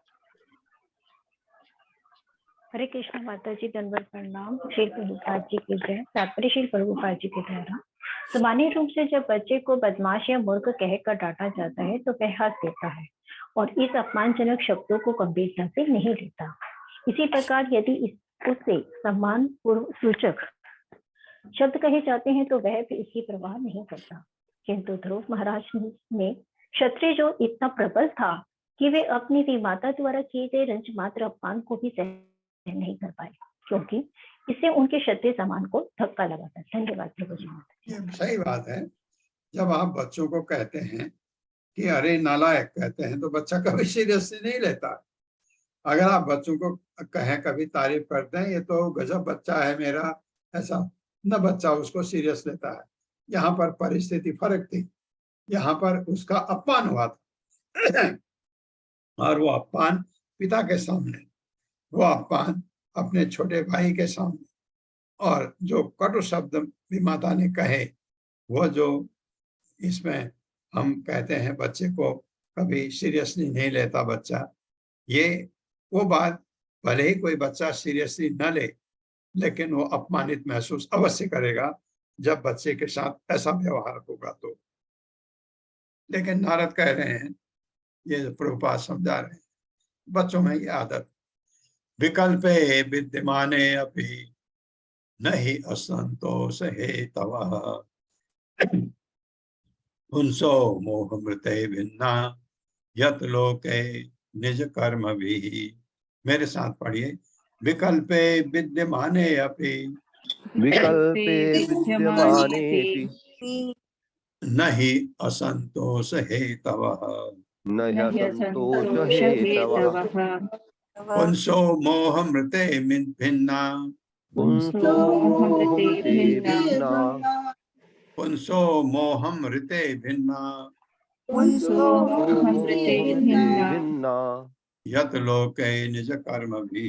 हरे कृष्ण माता जी, दंडवत प्रणाम। श्री प्रभुपाद जी की जय। तात्पर्य श्री प्रभुपाद जी के द्वारा सामान्य रूप से जब बच्चे को बदमाश या मूर्ख कहकर डांटा जाता है तो वह हंस देता है और इस अपमानजनक शब्दों को गंभीरता से नहीं लेता। इसी प्रकार यदि उससे सम्मान पूर्व सूचक शब्द कहे जाते हैं तो वह भी इसकी परवाह नहीं करता। किंतु ध्रुव महाराज ने क्षत्रिय जो इतना प्रबल था कि वे अपनी विमाता द्वारा किए गए रंज मात्र अपमान को भी सहन नहीं कर पाए, क्योंकि इससे उनके क्षत्रिय सम्मान को धक्का लगा था। धन्यवाद प्रभु जी। ये सही बात है। जब आप बच्चों को कहते हैं कि अरे नालायक कहते हैं तो बच्चा कभी सीरियसली नहीं लेता। अगर आप बच्चों को कहें, कभी तारीफ करते हैं, ये तो गजब बच्चा है मेरा, ऐसा न बच्चा उसको सीरियस लेता है। यहाँ पर परिस्थिति फर्क थी, यहाँ पर उसका अपमान हुआ था और वो अपमान पिता के सामने, वो अपमान अपने छोटे भाई के सामने, और जो कटु शब्द भी माता ने कहे, वो जो इसमें हम कहते हैं बच्चे को कभी सीरियसली नहीं लेता बच्चा, ये वो बात भले ही कोई बच्चा सीरियसली न ले, लेकिन वो अपमानित महसूस अवश्य करेगा जब बच्चे के साथ ऐसा व्यवहार होगा तो। लेकिन नारद कह रहे हैं, ये प्रभुपाद समझा रहे हैं, बच्चों में ये आदत विकल्पे विद्यमाने अपि नहीं असंतोष हेतवः पुंसो मोहमृते भिन्ना यत लोके निज कर्म भी। मेरे साथ पढ़िए, विकल्पे विद्यमाने अपि विकल्पे विद्यमाने नहीं असंतोष हेतवः न ह्यसंतोष हेतवः पुंसो मोहमृते भिन्ना पुंसो मोहमृते भिन्ना पुंसो मोहमृते भिन्ना मोहमृते भिन्ना यत लोके निज कर्म भी।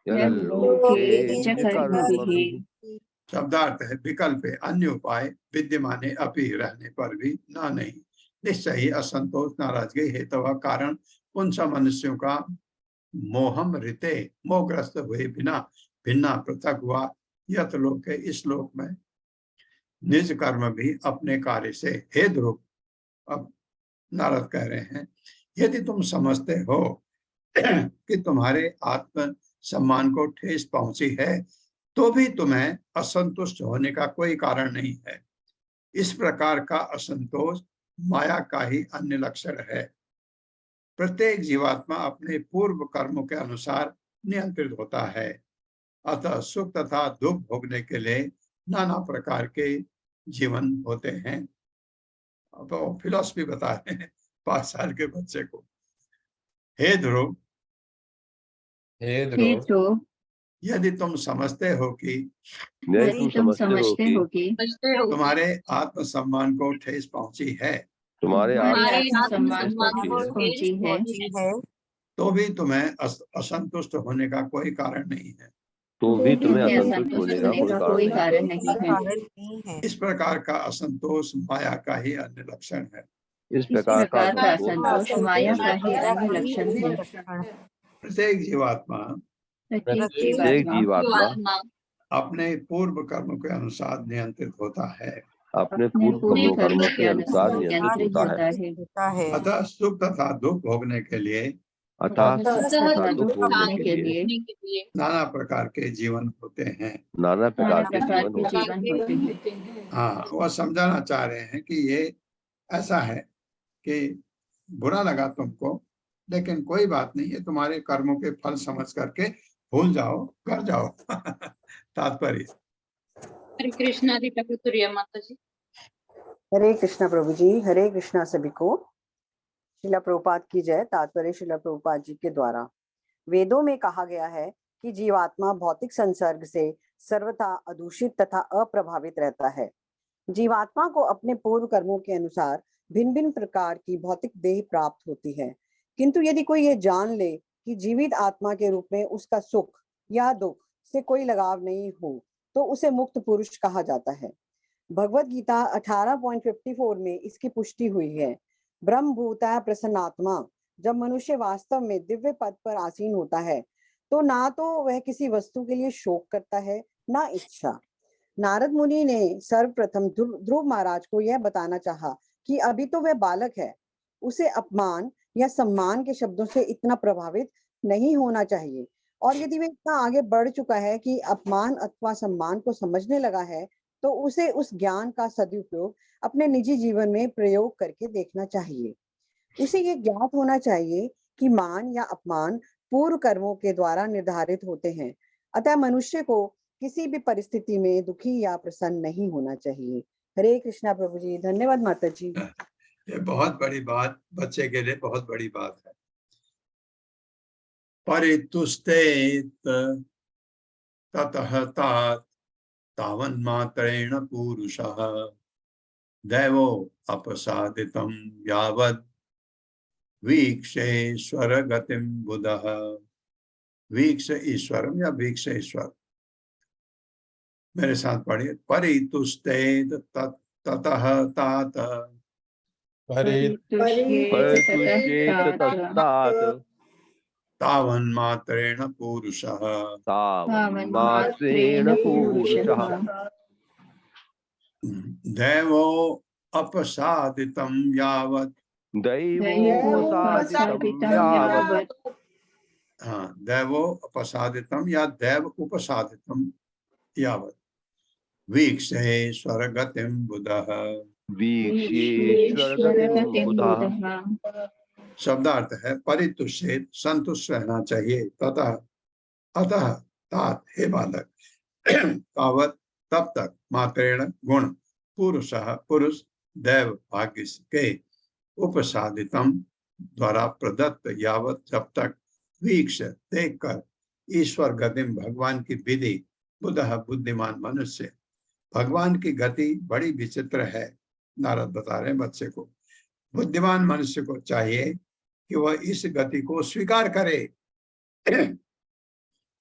यल्लोके निज कर्मभिः। शब्दार्थ है विकल्प अन्य उपाय विद्यमाने अपि रहने पर भी ना नहीं निश्चय ही असंतोष नाराजगी हेतु कारण उन सब मनुष्यों का मोहम ऋते मोहग्रस्त हुए बिना भिन्ना पृथक हुआ यत लोक के इस लोक में निज कर्म भी अपने कार्य से हे ध्रुव। अब नारद कह रहे हैं, यदि तुम समझते हो कि तुम्हारे आत्म सम्मान को ठेस पहुंची है तो भी तुम्हें असंतुष्ट होने का कोई कारण नहीं है। इस प्रकार का असंतोष माया का ही अन्य लक्षण है। प्रत्येक जीवात्मा अपने पूर्व कर्मों के अनुसार नियंत्रित होता है, अतः सुख तथा दुख भोगने के लिए नाना प्रकार के जीवन होते हैं। तो फिलॉसफी बता रहे हैं 5 साल के बच्चे को, हे ध्रुव यदि तुम समझते हो कि तुम्हारे आत्मसम्मान को ठेस पहुंची है, तुम्हारे आत्मसम्मान को ठेस पहुंची है, तो भी तुम्हें असंतुष्ट होने का कोई कारण नहीं है। तो भी तुम्हें असंतुष्ट होने का कोई कारण नहीं है। इस प्रकार का असंतोष माया का ही अन्य लक्षण है। इस प्रकार का असंतोष माया का ही अन्य लक्षण है। प्रत्येक जीवात्मा अपने पूर्व कर्म के अनुसार नियंत्रित होता है। अपने पूर्व कर्मों के अनुसार नियंत्रित होता है। अतः सुख तथा दुख भोगने के लिए नाना प्रकार के जीवन होते हैं। नाना प्रकार के जीवन होते हैं। हाँ, वह समझाना चाह रहे हैं कि ये ऐसा है कि बुरा लगा तुमको, लेकिन कोई बात नहीं, ये तुम्हारे कर्मों के फल समझ करके भूल जाओ, कर जाओ। तात्पर्य। हरे कृष्णा जी माता जी। हरे कृष्णा प्रभु जी, हरे कृष्णा सभी को। श्रीला प्रभुपाद की जय। तात्पर्य श्रीला प्रभुपाद जी के द्वारा। वेदों में कहा गया है कि जीवात्मा भौतिक संसर्ग से सर्वथा अदूषित तथा अप्रभावित रहता है। जीवात्मा को अपने पूर्व कर्मों के अनुसार भिन्न भिन्न प्रकार की भौतिक देह प्राप्त होती है, किंतु यदि कोई ये जान ले कि जीवित आत्मा के रूप में उसका सुख या दुख से कोई लगाव नहीं हो, तो उसे मुक्त पुरुष कहा जाता है। भगवत गीता 18.54 में इसकी पुष्टि हुई है। ब्रह्म भूता प्रसन्नात्मा। जब मनुष्य वास्तव में दिव्य पद पर आसीन होता है तो ना तो वह किसी वस्तु के लिए शोक करता है, ना इच्छा। नारद मुनि ने सर्वप्रथम ध्रुव महाराज को यह बताना चाहा कि अभी तो वह बालक है, उसे अपमान या सम्मान के शब्दों से इतना प्रभावित नहीं होना चाहिए, और यदि वह इतना आगे बढ़ चुका है कि अपमान अथवा सम्मान को समझने लगा है तो उसे उस ज्ञान का सदुपयोग अपने निजी जीवन में प्रयोग करके देखना चाहिए। उसे ये ज्ञात होना चाहिए कि मान या अपमान पूर्व कर्मों के द्वारा निर्धारित होते हैं, अतः मनुष्य को किसी भी परिस्थिति में दुखी या प्रसन्न नहीं होना चाहिए। हरे कृष्णा प्रभु जी। धन्यवाद माता जी। ये बहुत बड़ी बात, बच्चे के लिए बहुत बड़ी बात है। परितुष्टेत ततः तात तावन्मात्रेण पुरुषः दैवो अपसादितं यावत् वीक्षेश्वर गतिं बुधः। वीक्ष ईश्वरम या वीक्ष ईश्वर, मेरे साथ पढ़िए। परितुष्टेत ततः तात परितुष्येत तत्तात् तावन्मात्रेण पुरुषः तावन्मात्रेण पुरुषः दैवो अपसादितं यावत् दैवोपसादितं यावत् हाँ, दैवो अपसादितं या दैव उपसादितं यावत् वीक्षेश्वर गतिं बुधः। वीक्षेश्वरगतिं बुधः। शब्दार्थ है परितुष्येत, संतुष्ट रहना चाहिए, ततः अतः तात हे बालक, तावत तब तक, मात्रेण गुण, पुरुषः पुरुष, दैव भाग्य के, उपसादितम द्वारा प्रदत्त, यावत जब तक, वीक्ष देखकर, ईश्वर गतिम भगवान की विधि, बुधः बुद्धिमान मनुष्य। भगवान की गति बड़ी विचित्र है, नारद बता रहे हैं बच्चे को। बुद्धिमान मनुष्य को चाहिए कि वह इस गति को स्वीकार करे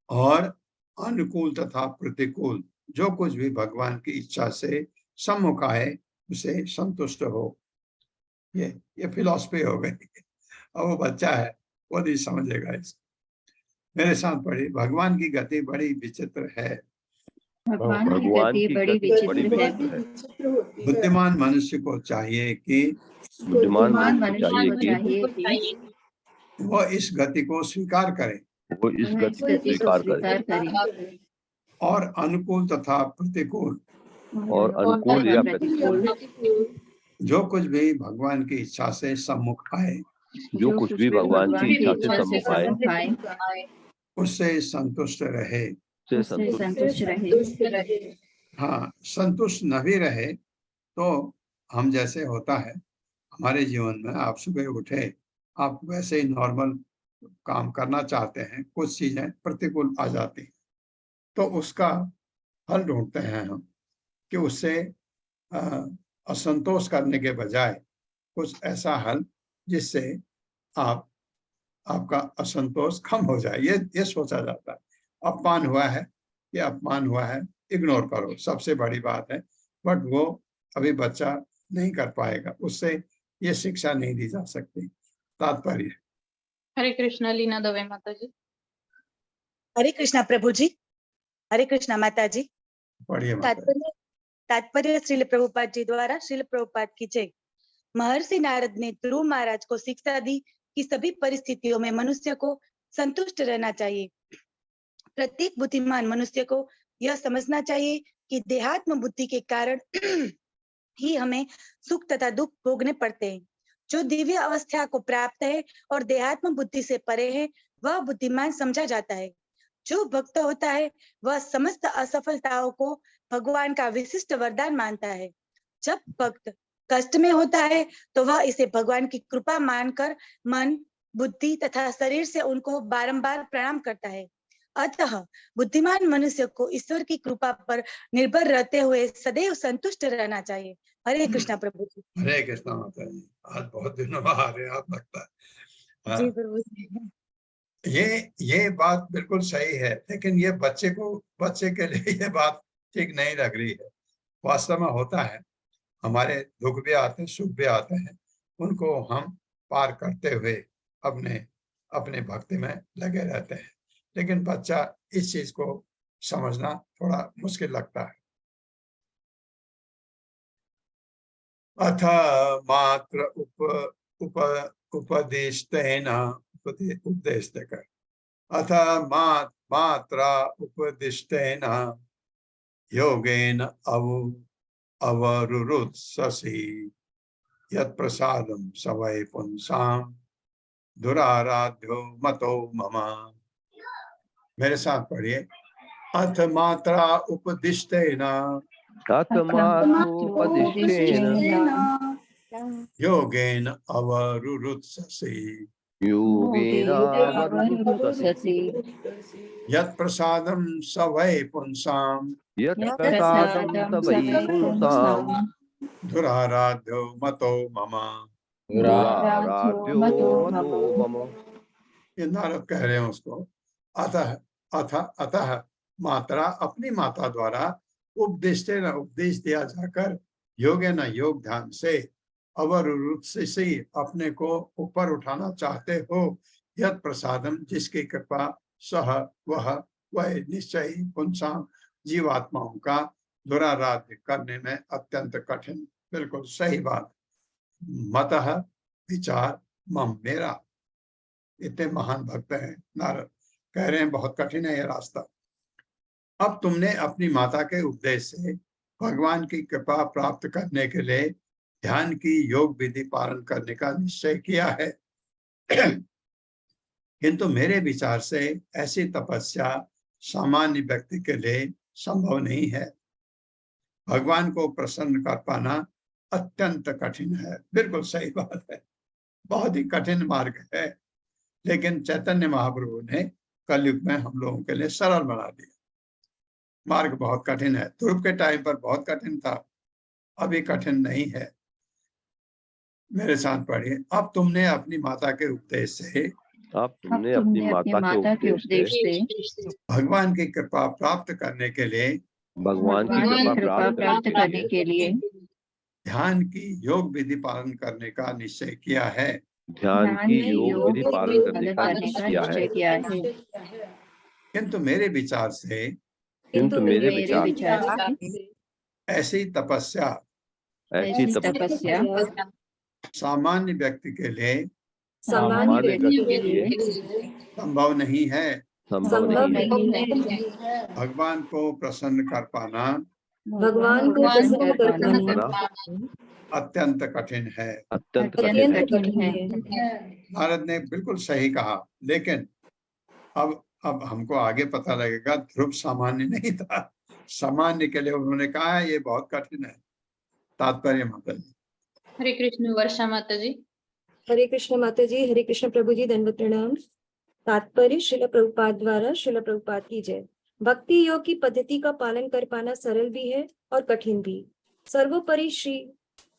और अनुकूल तथा प्रतिकूल जो कुछ भी भगवान की इच्छा से सम्मुख आए उसे संतुष्ट हो। ये फिलॉसफी हो गई। अब वो बच्चा है, वो नहीं समझेगा इसको। मेरे साथ पढ़ी। भगवान की गति बड़ी विचित्र है। भगवान की गति बड़ी विचित्र है। बुद्धिमान मनुष्य को चाहिए कि बुद्धिमान मनुष्य को चाहिए कि वह इस गति को स्वीकार करे, वो इस गति को स्वीकार करे और अनुकूल तथा प्रतिकूल, और अनुकूल या प्रतिकूल जो कुछ भी भगवान की इच्छा से सम्मुख आए, जो कुछ भी भगवान की इच्छा से सम्मुख आए उससे संतुष्ट रहे। संतुष्ट रहे। हाँ, संतुष्ट न भी रहे तो हम जैसे होता है हमारे जीवन में, आप सुबह उठे, आप वैसे ही नॉर्मल काम करना चाहते हैं, कुछ चीजें प्रतिकूल आ जाती हैं, तो उसका हल ढूंढते हैं हम कि उससे असंतोष करने के बजाय कुछ ऐसा हल जिससे आपका असंतोष कम हो जाए। ये सोचा जाता है। अपमान हुआ है, ये अपमान हुआ है, इग्नोर करो, सबसे बड़ी बात है। बट वो अभी बच्चा नहीं कर पाएगा, उससे ये शिक्षा नहीं दी जा सकती। तात्पर्य। हरे कृष्णा। लीना दवे माता जी। हरे कृष्णा प्रभु जी। हरे कृष्णा माता जी। पढ़िए। तात्पर्य श्रील प्रभुपाद जी द्वारा। श्रील प्रभुपाद की जय। महर्षि नारद ने ध्रुव महाराज को शिक्षा दी कि सभी परिस्थितियों में मनुष्य को संतुष्ट रहना चाहिए। प्रत्येक बुद्धिमान मनुष्य को यह समझना चाहिए कि देहात्म बुद्धि के कारण ही हमें सुख तथा दुख भोगने पड़ते हैं। जो दिव्य अवस्था को प्राप्त है और देहात्म बुद्धि से परे है, वह बुद्धिमान समझा जाता है। जो भक्त होता है वह समस्त असफलताओं को भगवान का विशिष्ट वरदान मानता है। जब भक्त कष्ट में होता है तो वह इसे भगवान की कृपा मानकर मन, बुद्धि तथा शरीर से उनको बारंबार प्रणाम करता है। अतः बुद्धिमान मनुष्य को ईश्वर की कृपा पर निर्भर रहते हुए सदैव संतुष्ट रहना चाहिए। हरे कृष्णा प्रभु जी। हरे कृष्णा माता जी, आज बहुत दिनों बाद आ रहे आप लगता है। जी प्रभु जी। ये बात बिल्कुल सही है, लेकिन ये बच्चे के लिए ये बात ठीक नहीं लग रही है। वास्तव में होता है, हमारे दुख भी आते हैं, सुख भी आते हैं, उनको हम पार करते हुए अपने अपने भक्ति में लगे रहते हैं। लेकिन बच्चा इस चीज को समझना थोड़ा मुश्किल लगता है। अथ मात्र उपदेशतेन उपदेश देकर, अथ मात्रा उपदिष्टेन योगेन अवरुरुत्ससि यत् प्रसादं स वै पुंसां दुराराध्यो मतो मम। मेरे साथ पढ़िए। अथ मात्रा उपदिष्टेन योगेन अवरुरुत्ससि यत् प्रसादं स वै पुंसां दुराराध्यो मतो मम। ये नारद कह रहे हैं उसको। अतः मात्रा, अपनी माता द्वारा उपदेश दिया जाकर योगेन योग ध्यान से अवरुरुत्ससि अपने को ऊपर उठाना चाहते हो, यत् प्रसादम जिसकी कृपा सह वह निश्चय पुंसाम जीवात्माओं का दुराराध्य करने में अत्यंत कठिन। बिल्कुल सही बात। मतः विचार मम, मेरा। इतने महान भक्त हैं नारद, कह रहे हैं बहुत कठिन है ये रास्ता। अब तुमने अपनी माता के उपदेश से भगवान की कृपा प्राप्त करने के लिए ध्यान की योग विधि पालन करने का निश्चय किया है, किंतु मेरे विचार से ऐसी तपस्या सामान्य व्यक्ति के लिए संभव नहीं है। भगवान को प्रसन्न कर पाना अत्यंत कठिन है। बिल्कुल सही बात है, बहुत ही कठिन मार्ग है, लेकिन चैतन्य महाप्रभु ने कलयुग में हम लोगों के लिए सरल बना दिया। मार्ग बहुत कठिन है, ध्रुव के टाइम पर बहुत कठिन था, अभी कठिन नहीं है। मेरे साथ पढ़िए। अब तुमने अपनी माता के उपदेश से भगवान की कृपा प्राप्त करने के लिए ध्यान की योग विधि पालन करने का निश्चय किया है। किंतु मेरे विचार से ऐसी तपस्या सामान्य व्यक्ति के लिए संभव नहीं है। भगवान को प्रसन्न कर पाना अत्यंत कठिन है। नारद ने बिल्कुल सही कहा, लेकिन अब हमको आगे पता लगेगा ध्रुव सामान्य नहीं था, सामान्य के लिए उन्होंने कहा ये बहुत कठिन है। तात्पर्य माता जी। हरे कृष्ण। वर्षा माता जी। हरे कृष्ण माता जी। हरे कृष्ण प्रभु जी, दंडवत प्रणाम। तात्पर्य श्रील प्रभुपाद द्वारा। श्रील प्रभुपाद की जय। भक्ति योग की पद्धति का पालन कर पाना सरल भी है और कठिन भी। सर्वोपरि श्री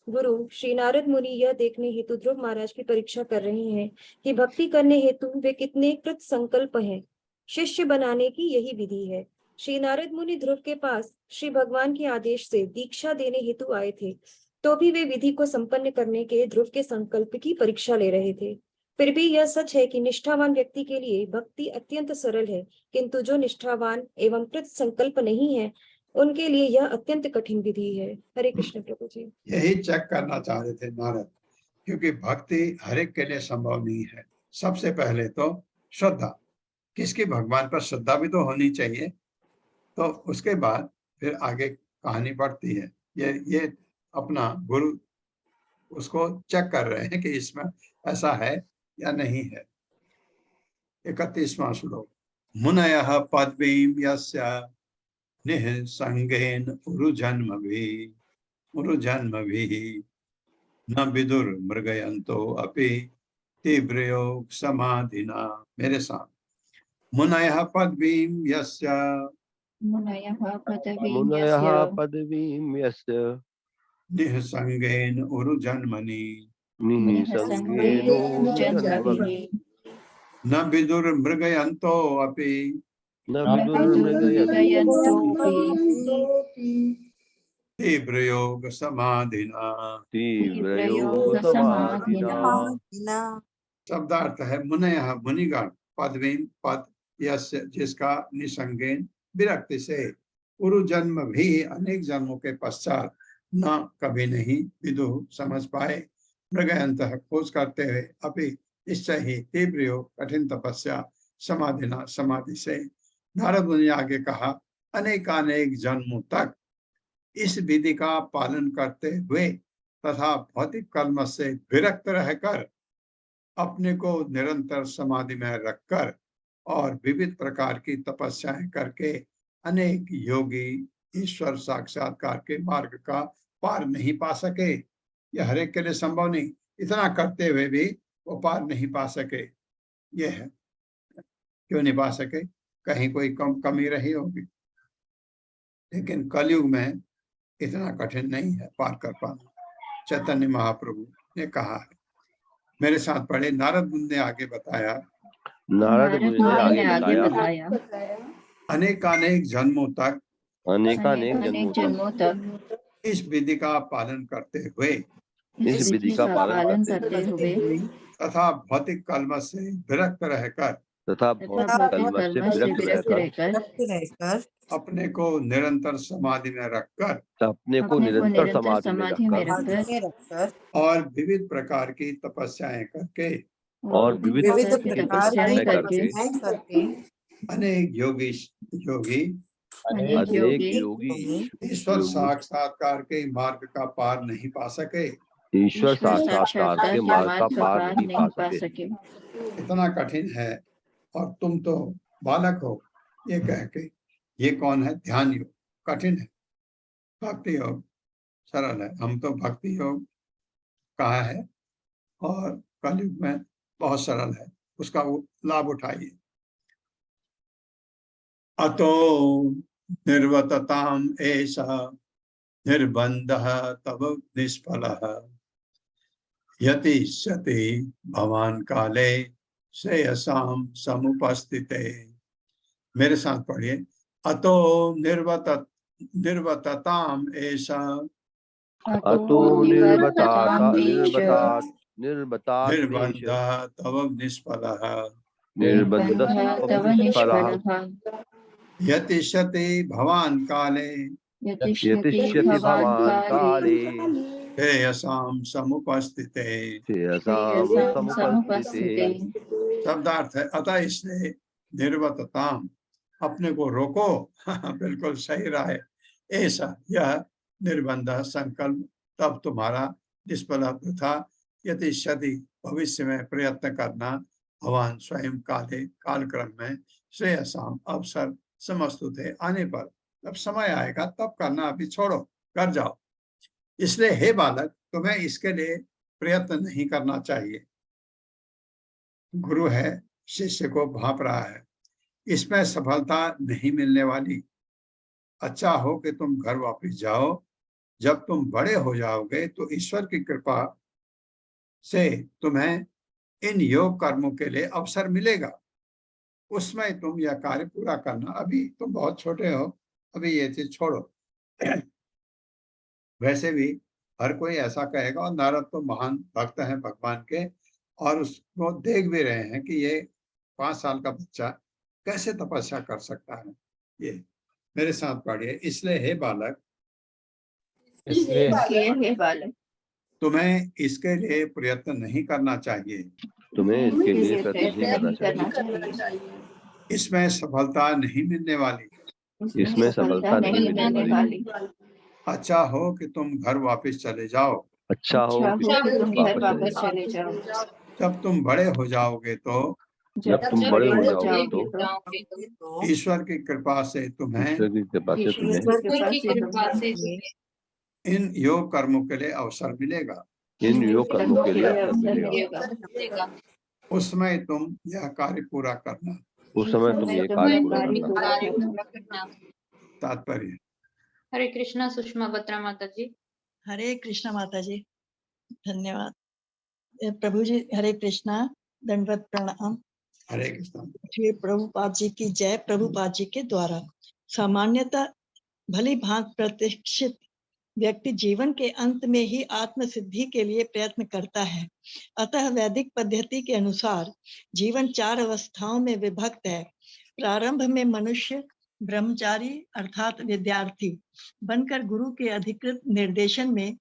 गुरु श्री नारद मुनि यह देखने हेतु ध्रुव महाराज की परीक्षा कर रहे हैं कि भक्ति करने हेतु वे कितने कृत संकल्प हैं। शिष्य बनाने की यही विधि है। श्री नारद मुनि ध्रुव के पास श्री भगवान के आदेश से दीक्षा देने हेतु आए थे, तो भी वे विधि को संपन्न करने के ध्रुव के संकल्प की परीक्षा ले रहे थे। फिर भी यह सच है कि निष्ठावान व्यक्ति के लिए भक्ति अत्यंत सरल है, किंतु जो निष्ठावान एवं कृत संकल्प नहीं है उनके लिए यह अत्यंत कठिन विधि है। हरे कृष्ण प्रभु जी। यही चेक करना चाह रहे थे नारद, क्योंकि भक्ति हर एक के लिए संभव नहीं है। सबसे पहले तो श्रद्धा, किसकी भगवान पर श्रद्धा भी तो होनी चाहिए, तो उसके बाद फिर आगे कहानी बढ़ती है। ये अपना गुरु उसको चेक कर रहे हैं कि इसमें ऐसा है या नहीं है। 31वां श्लोक। मुनयः पदवीं यस्य निःसंगेन उरुजन्मभिः न विदुर मृगयंतो अपि तीव्रयोग समाधिना। मेरे साथ, मुनयः पदवीं यस्य मुनयः पदवीं मुनयः यस्य पदवीं यस्य निःसंगेन उरुजन्मनि निःसंगेनो जन्मनि न विदुर मृगयंतो अपि न न विदुर्मृगयन्तोऽपि तीव्रयोग समाधिना। तीव्रयोग समाधिना। शब्दार्थ है मुनयः मुनिगण, पदवीं पद यस्य जिसका निसंगेन विरक्ति से, उरु जन्म भी अनेक जन्मों के पश्चात, न कभी नहीं, विदु समझ पाए, मृगयंत खोज करते हुए, अपि निश्चय ही, तीव्र योग कठिन तपस्या, समाधिना समाधि से। नारद मुनि आगे कहा, अनेकानेक जन्मों तक इस विधि का पालन करते हुए तथा भौतिक कर्म से विरक्त रहकर, अपने को निरंतर समाधि में रखकर और विविध प्रकार की तपस्याएं करके अनेक योगी ईश्वर साक्षात्कार के मार्ग का पार नहीं पा सके। यह हर एक के लिए संभव नहीं, इतना करते हुए भी वो पार नहीं पा सके। यह है क्यों नहीं पा सके, कहीं कोई कमी रही होगी, लेकिन कलयुग में इतना कठिन नहीं है पार कर पाना। चैतन्य महाप्रभु ने कहा है। मेरे साथ पढ़े, नारद मुनि ने आगे बताया, नारद मुनि ने आगे बताया, अनेकानेक जन्मों तक अनेकानेक जन्मों तक इस विधि का पालन करते हुए इस विधि का पालन करते हुए तथा भौतिक कलम से विरक्त रहकर तथा भौतिक कलम से विरक्त रहकर अपने को निरंतर समाधि में रखकर अपने को निरंतर समाधि में रखकर और विविध प्रकार की तपस्याएं करके और विविध तपस्याएं करके अनेक योगी अनेक योगी ईश्वर साक्षात्कार के मार्ग का पार नहीं पा सके। ईश्वर साक्षात्कार के मार्ग का पार नहीं पा सके। इतना कठिन है और तुम तो बालक हो, ये कह के। ये कौन है? ध्यान योग कठिन है, भक्ति योग सरल है। हम तो भक्ति योग कहा है और कलयुग में बहुत सरल है, उसका लाभ उठाइए। अतो निर्वतताम ऐसा निर्बंधः तव निष्फलः यतिष्यति भवान काले श्रेयसाम समुपस्थिते। मेरे साथ पढ़िए, अतो निर्वतताम ऐसा निर्बंध तव निष्फलः यतिष्यति भवान काले श्रेयसाम समुपस्थिते। शब्दार्थ है, अतः इसलिए निर्वतताम, अपने को रोको। बिल्कुल सही रहा है। ऐसा यह निर्बंध संकल्प तब तुम्हारा निष्फल था। यतिष्यति भविष्य में प्रयत्न करना, भगवान स्वयं काले कालक्रम में श्रेयसाम अवसर समस्तुते आने पर, जब समय आएगा तब करना, अभी छोड़ो, कर जाओ। इसलिए हे बालक, तुम्हें इसके लिए प्रयत्न नहीं करना चाहिए। गुरु है, शिष्य को भांप रहा है, इसमें सफलता नहीं मिलने वाली। अच्छा हो कि तुम घर वापस जाओ। जब तुम बड़े हो जाओगे तो ईश्वर की कृपा से तुम्हें इन योग कर्मों के लिए अवसर मिलेगा। उसमें तुम यह कार्य पूरा करना। अभी तुम बहुत छोटे हो, अभी ये चीज छोड़ो। वैसे भी हर कोई ऐसा कहेगा, और नारद तो महान भक्त हैं भगवान के, और उसको देख भी रहे हैं कि ये 5 साल का बच्चा कैसे तपस्या कर सकता है। ये मेरे साथ पढ़िए, इसलिए हे बालक, तुम्हें इसके लिए प्रयत्न नहीं करना चाहिए। तुम्हें इसके लिए प्रयत्न नहीं करना चाहिए। इसमें सफलता नहीं मिलने वाली। इसमें सफलता नहीं मिलने वाली। अच्छा हो कि तुम घर वापस चले जाओ। अच्छा हो कि तुम घर वापस चले जाओ। जब तुम बड़े हो जाओगे तो ईश्वर की कृपा से तुम्हें इन योग कर्मों के लिए अवसर मिलेगा। इन योग कर्मों के लिए अवसर अवसर मिलेगा। मिलेगा। उस समय तुम यह कार्य पूरा करना। उस समय तुम ये कार्य पूरा करना। तात्पर्य। हरे कृष्णा सुषमा बत्रा माता जी। हरे कृष्णा माता जी, धन्यवाद। प्रभु जी हरे कृष्णा, दंडवत प्रणाम। हरे कृष्णा। श्री प्रभुपाद जी की जय। प्रभुपाद जी के द्वारा सामान्यतः भली भांति प्रतिष्ठित व्यक्ति जीवन के अंत में ही आत्म सिद्धि के लिए प्रयत्न करता है। अतः वैदिक पद्धति के अनुसार जीवन 4 अवस्थाओं में विभक्त है। प्रारंभ में मनुष्य ब्रह्मचारी अर्थात विद्यार्थी बनकर गुरु के अधिकृत निर्देशन में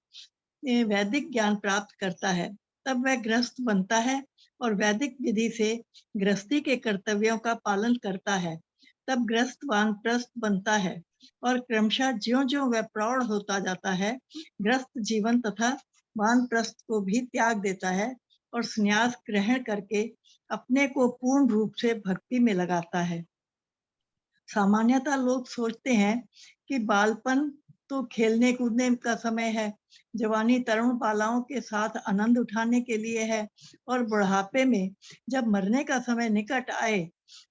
वैदिक ज्ञान प्राप्त करता है। तब वह गृहस्थ बनता है और वैदिक विधि से गृहस्थी के कर्तव्यों का पालन करता है। तब गृहस्थ वानप्रस्थ बनता है और क्रमशः ज्यों-ज्यों वह प्रौढ़ होता जाता है, गृहस्थ जीवन तथा वानप्रस्थ को भी त्याग देता है और संन्यास ग्रहण करके अपने को पूर्ण रूप से भक्ति में लगाता है। सामान्यतः लोग सोचते हैं कि बालपन तो खेलने कूदने का समय है, जवानी तरुण बालाओं के साथ आनंद उठाने के लिए है और बुढ़ापे में जब मरने का समय निकट आए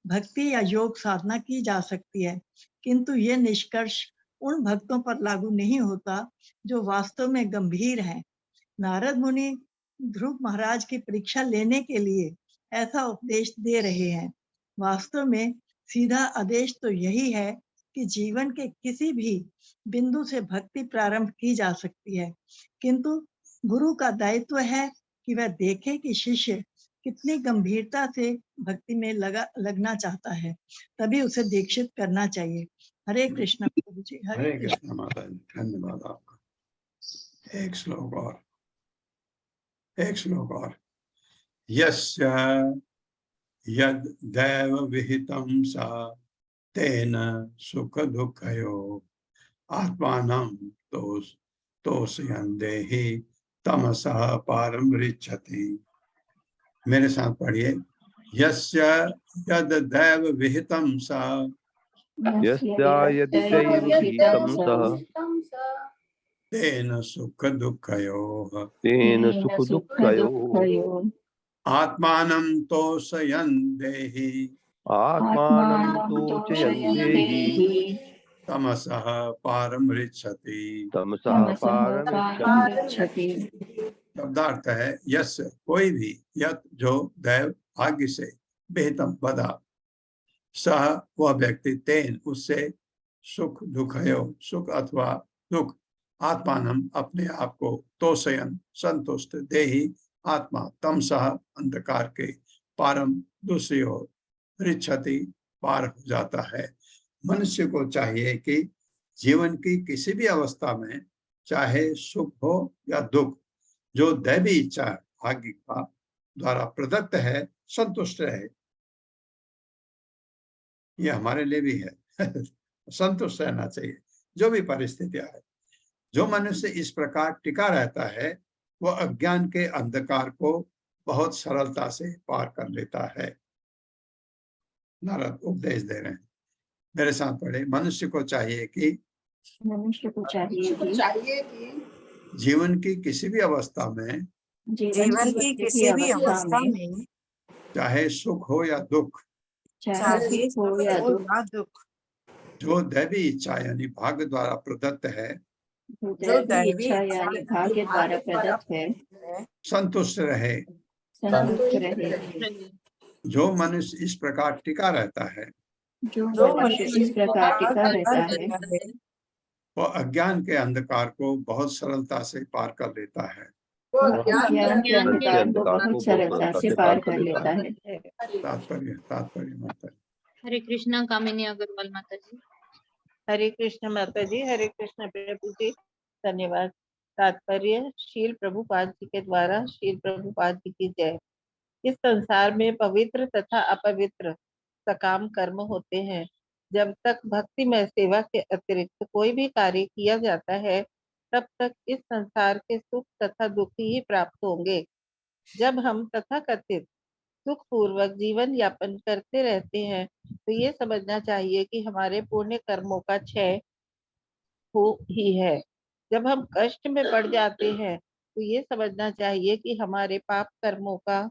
भक्ति या योग साधना की जा सकती है। किंतु ये निष्कर्ष उन भक्तों पर लागू नहीं होता जो वास्तव में गंभीर हैं। नारद मुनि ध्रुव महाराज की परीक्षा लेने के लिए ऐसा उपदेश दे रहे हैं। वास्तव में सीधा आदेश तो यही है कि जीवन के किसी भी बिंदु से भक्ति प्रारंभ की जा सकती है, किंतु गुरु का दायित्व है कि वह देखे कि शिष्य कितनी गंभीरता से भक्ति में लगना चाहता है, तभी उसे दीक्षित करना चाहिए। हरे कृष्ण प्रभु जी। हरे कृष्ण माता जी, धन्यवाद आपका। एक श्लोक और। यस्य यद दैव विहितं सा तेन सुख दुःखयो आत्मानं तोषयन् देहि तमसः पारमृच्छति। मेरे साथ पढ़िए। यस्य यद दैव विहितं सा तेन सुख दुःखयोः आत्मानं तोषयन् देहि तमसः पारमृच्छति। शब्दार्थ है यस्य कोई भी, यत जो दैव भाग्य से बेहतम बदा, सह वह व्यक्ति तेन उससे सुख दुखयो सुख अथवा दुख आत्मानम अपने आप को तोषयन संतुष्ट देहि आत्मा तमसः अंधकार के पारम दूसरी ओर रिच्छति पार हो जाता है। मनुष्य को चाहिए कि जीवन की किसी भी अवस्था में चाहे सुख हो या दुख, जो दैवी इच्छा भाग्य का द्वारा प्रदत्त है संतुष्ट रहे। ये हमारे लिए भी है संतुष्ट रहना चाहिए जो भी परिस्थितियां है। जो मनुष्य इस प्रकार टिका रहता है वह अज्ञान के अंधकार को बहुत सरलता से पार कर लेता है। नारद उपदेश दे रहे हैं, मेरे साथ पढ़े। मनुष्य को चाहिए कि जीवन की किसी भी अवस्था में चाहे सुख हो या दुख, जो दैवी इच्छा यानी भाग्य द्वारा प्रदत्त है, संतुष्ट रहे। जो मनुष्य इस प्रकार टिका रहता है वह अज्ञान के अंधकार को बहुत सरलता से पार कर लेता है। तात्पर्य माता। हरे कृष्णा कामिनी अग्रवाल माता जी। हरे कृष्ण माता जी। हरे कृष्ण प्रभु जी, धन्यवाद। तात्पर्य शील प्रभुपाद जी के द्वारा शील प्रभुपाद जी की जय। इस संसार में पवित्र तथा अपवित्र सकाम कर्म होते हैं। जब तक भक्ति में सेवा के अतिरिक्त कोई भी कार्य किया जाता है तब तक इस संसार के सुख तथा दुख ही प्राप्त होंगे। जब हम तथाकथित सुख पूर्वक जीवन यापन करते रहते हैं तो ये समझना चाहिए कि हमारे पुण्य कर्मों का क्षय हो ही है। जब हम कष्ट में पड़ जाते हैं को ये समझना चाहिए कि हमारे पाप कर्मों का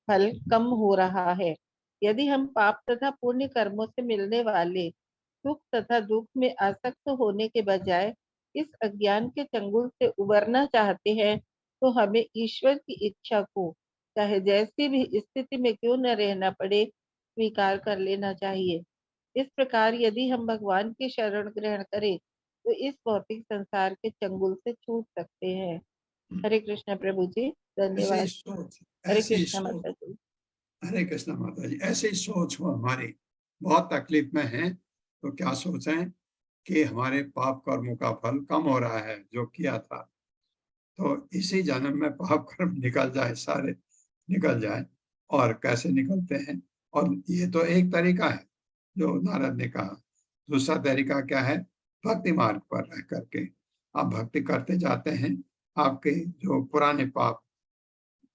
फल कम हो रहा है। यदि हम पाप तथा पुण्य कर्मों से मिलने वाले सुख तथा दुख में आसक्त होने के बजाय इस अज्ञान के चंगुल से उबरना चाहते हैं, तो हमें ईश्वर की इच्छा को चाहे जैसी भी स्थिति में क्यों न रहना पड़े स्वीकार कर लेना चाहिए। इस प्रकार यदि हम भगवान की शरण ग्रहण करें तो इस भौतिक संसार के चंगुल से छूट सकते हैं। हरे कृष्ण प्रभु जी, ऐसे धन्यवाद। ही सोच, हरे ऐसे ही कृष्ण सोच, माता जी। हरे कृष्ण माता जी। ऐसे ही सोच हो हमारी, बहुत तकलीफ में है तो क्या सोचें कि हमारे पाप कर्मों का फल कम हो रहा है जो किया था, तो इसी जन्म में पाप कर्म निकल जाए, सारे निकल जाए। और कैसे निकलते हैं? और ये तो एक तरीका है जो नारद ने कहा। दूसरा तरीका क्या है? भक्ति मार्ग पर रह करके आप भक्ति करते जाते हैं, आपके जो पुराने पाप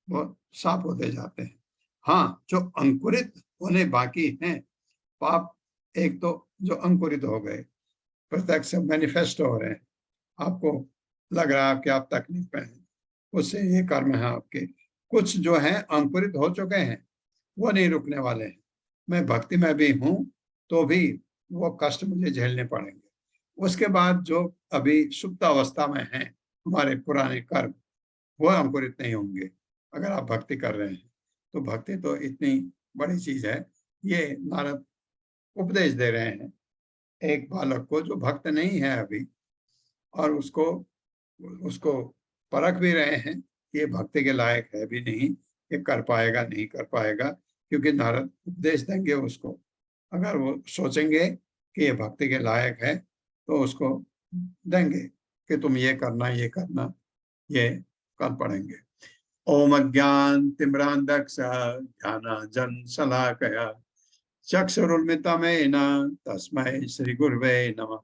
वो साफ होते जाते हैं। हाँ, जो अंकुरित होने बाकी हैं पाप, एक तो जो अंकुरित हो गए, प्रत्यक्ष मैनिफेस्ट हो रहे हैं, आपको लग रहा है कि आप तकलीफ में हैं, उससे ये कर्म है आपके। कुछ जो है अंकुरित हो चुके हैं, वो नहीं रुकने वाले हैं। मैं भक्ति में भी हूं तो भी वो कष्ट मुझे झेलने पड़ेंगे। उसके बाद जो अभी सुप्त अवस्था में हैं हमारे पुराने कर्म, वो अंकुरित नहीं होंगे अगर आप भक्ति कर रहे हैं। तो भक्ति तो इतनी बड़ी चीज है। ये नारद उपदेश दे रहे हैं एक बालक को जो भक्त नहीं है अभी, और उसको उसको परख भी रहे हैं कि ये भक्ति के लायक है भी नहीं, ये कर पाएगा नहीं कर पाएगा, क्योंकि नारद उपदेश देंगे उसको। अगर वो सोचेंगे कि ये भक्ति के लायक है तो उसको देंगे कि तुम ये करना ये कर पड़ेंगे। ओम अज्ञान तिम्रांधक्ष ज्ञानांजन शलाकया चक्षुरुन्मिलितं तस्मै श्री गुरवे नमः।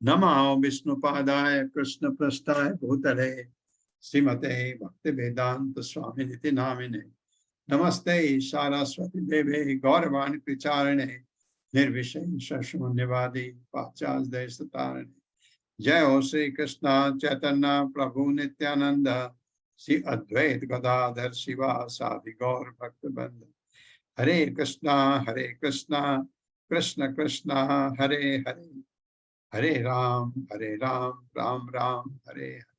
नमो विष्णुपादाय कृष्णपृष्ठाय भूतले श्रीमते भक्तिवेदांत स्वामिनिति नामिने। नमस्ते सारस्वती देवे गौरवाणी प्रचारिणे निर्विशेष शून्यवादी पाश्चात्य देशतारिणे। जय हो श्री कृष्ण चैतन्य प्रभु नित्यानंद श्री अद्वैत गदाधर शिवासादि गौर भक्तवृंद। हरे कृष्णा कृष्ण कृष्ण हरे हरे, हरे राम राम राम हरे हरे।